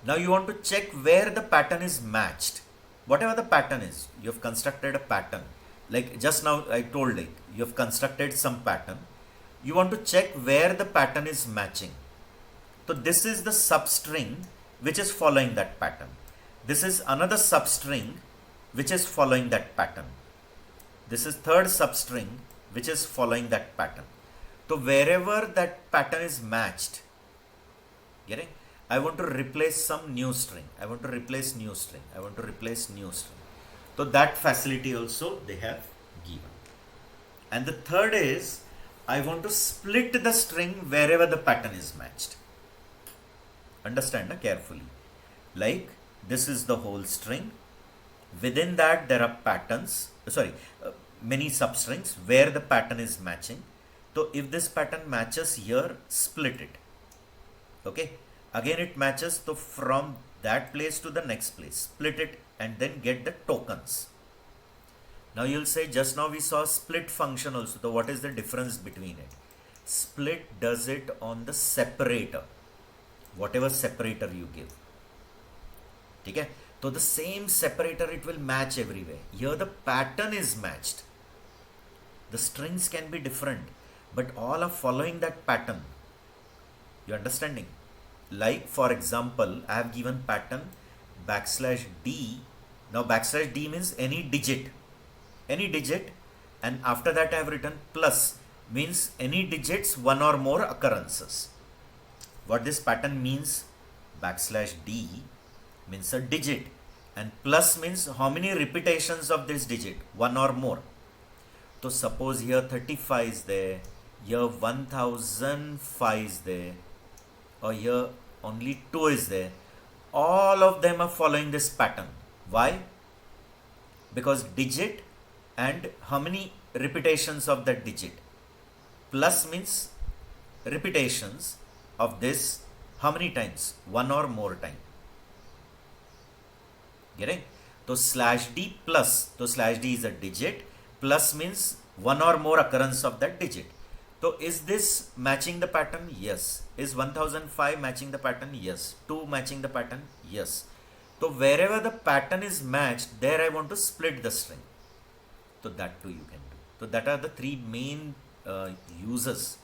Now you want to check where the pattern is matched. Whatever the pattern is, you have constructed a pattern. Like just now I told, like you have constructed some pattern. You want to check where the pattern is matching. So this is the substring which is following that pattern. This is another substring which is following that pattern. This is third substring which is following that pattern. So wherever that pattern is matched, getting? I want to replace some new string. I want to replace new string. I want to replace new string. So that facility also they have given. And the third is, I want to split the string wherever the pattern is matched. Understand carefully. Like this is the whole string. Within that there are patterns, many substrings where the pattern is matching. So if this pattern matches here, split it. Okay. Again it matches, so from that place to the next place, split it and then get the tokens. Now you'll say, just now we saw split function also. So what is the difference between it? Split does it on the separator, whatever separator you give. Okay? So the same separator, it will match everywhere. Here the pattern is matched. The strings can be different, but all are following that pattern. You understanding? Like for example, I have given pattern \d. Now \d means any digit, and after that I have written plus, means any digits, one or more occurrences. What this pattern means, \d means a digit, and plus means how many repetitions of this digit, one or more. So suppose here 35 is there, here 1005 is there, or here only 2 is there. All of them are following this pattern. Why? Because digit and how many repetitions of that digit. Plus means repetitions of this, how many times? One or more time. Getting? So /d plus, so /d is a digit, plus means one or more occurrence of that digit. So is this matching the pattern? Yes. Is 1005 matching the pattern? Yes. 2 matching the pattern? Yes. So wherever the pattern is matched, there I want to split the string. So that too you can do. So that are the three main uses.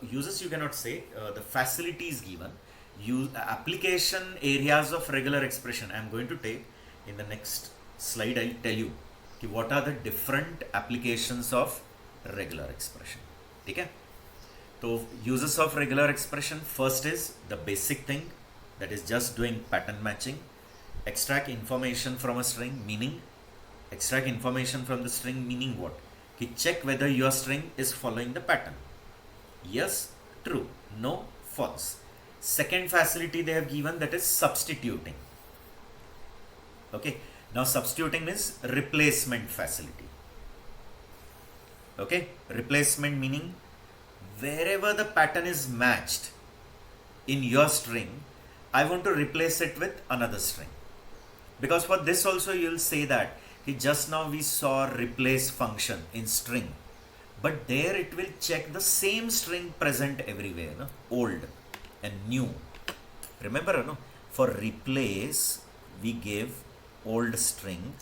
Uses you cannot say, the facilities given. Application areas of regular expression I am going to take in the next slide. I'll tell you what are the different applications of regular expression. Okay? So uses of regular expression, first is the basic thing, that is just doing pattern matching. Extract information from a string, meaning extract information from the string, meaning what? Check whether your string is following the pattern. Yes, true. No, false. Second facility they have given, that is substituting. Okay. Now substituting means replacement facility. Okay, replacement meaning wherever the pattern is matched in your string, I want to replace it with another string. Because for this also you will say that just now we saw replace function in string, but there it will check the same string present everywhere, no? Old and new. Remember, no? For replace we give old string,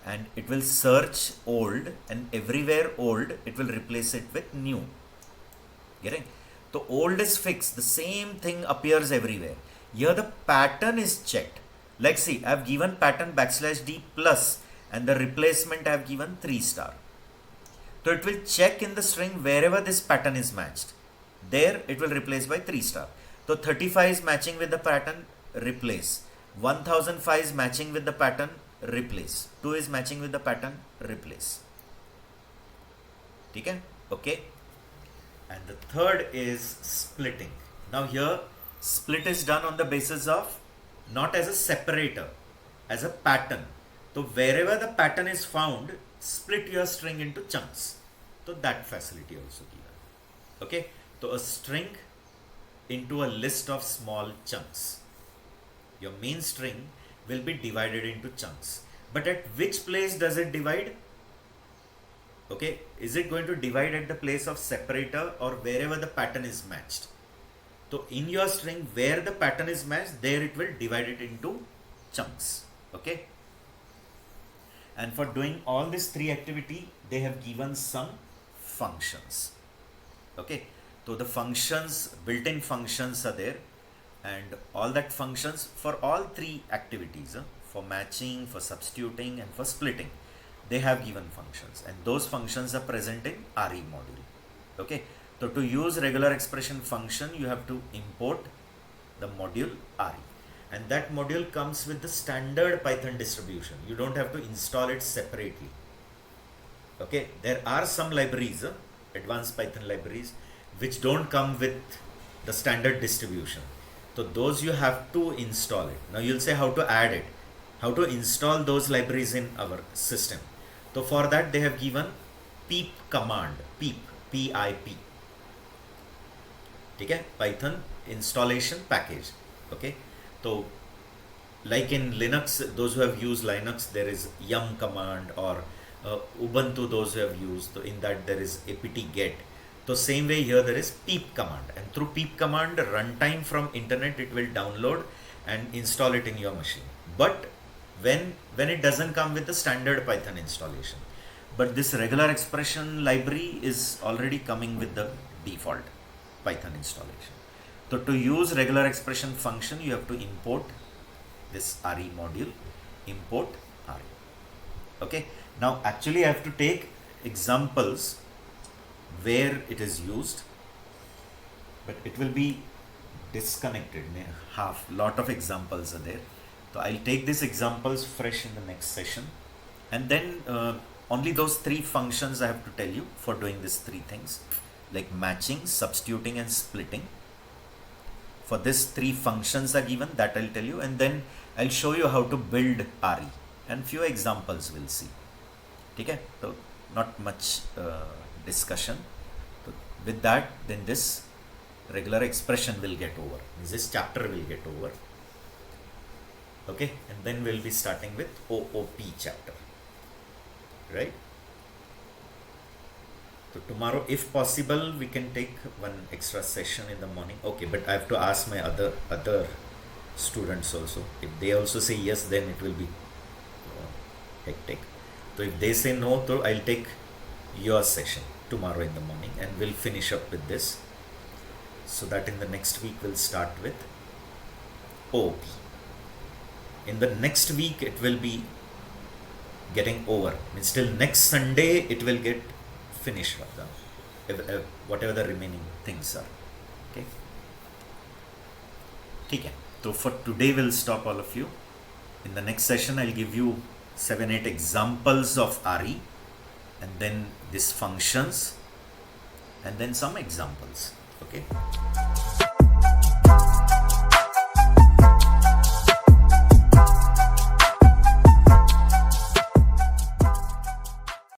and it will search old, and everywhere old it will replace it with new. Getting? So old is fixed, the same thing appears everywhere. Here the pattern is checked. Like see, I have given pattern \d plus, and the replacement I have given 3 star. So it will check in the string wherever this pattern is matched. There it will replace by 3 star. So 35 is matching with the pattern, replace. 1005 is matching with the pattern, replace. 2 is matching with the pattern, replace. Okay? Okay. And the third is splitting. Now here split is done on the basis of not as a separator, as a pattern. So wherever the pattern is found, split your string into chunks. So that facility also given. Okay, so a string into a list of small chunks. Your main string will be divided into chunks. But at which place does it divide? Okay, is it going to divide at the place of separator or wherever the pattern is matched? So in your string, where the pattern is matched, there it will divide it into chunks. Okay. And for doing all these three activity, they have given some functions. Okay. So the functions, built-in functions are there, and all that functions for all three activities, for matching, for substituting, and for splitting, they have given functions, and those functions are present in RE module. Okay. So to use regular expression function, you have to import the module RE, and that module comes with the standard Python distribution. You don't have to install it separately. Okay, there are some libraries, advanced Python libraries, which don't come with the standard distribution. So those you have to install it. Now you'll say how to add it, how to install those libraries in our system. So for that they have given pip command, pip, P-I-P. Okay, Python installation package. Okay, so like in Linux, those who have used Linux, there is yum command, or Ubuntu, those who have used, so in that there is apt-get. So same way here there is pip command, and through pip command runtime from internet it will download and install it in your machine. But when it doesn't come with the standard Python installation, but this regular expression library is already coming with the default Python installation. So to use regular expression function, you have to import this RE module, import RE. Okay, now actually I have to take examples where it is used, but it will be disconnected. Lot of examples are there. So I'll take these examples fresh in the next session, and then only those three functions I have to tell you for doing these three things, like matching, substituting, and splitting. For these three functions are given, that I'll tell you, and then I'll show you how to build RE, and few examples we'll see. Okay, so not much discussion. So with that, then this regular expression will get over. This chapter will get over. Okay, and then we'll be starting with OOP chapter. Right? So tomorrow, if possible, we can take one extra session in the morning. Okay, but I have to ask my other students also. If they also say yes, then it will be hectic. So if they say no, so I'll take your session tomorrow in the morning, and we'll finish up with this, so that in the next week we'll start with OOP. In the next week it will be getting over. Means till next Sunday it will get finished, whatever the remaining things are. Okay. Okay. So for today we'll stop all of you. In the next session I'll give you 7-8 examples of RE, and then these functions, and then some examples. Okay.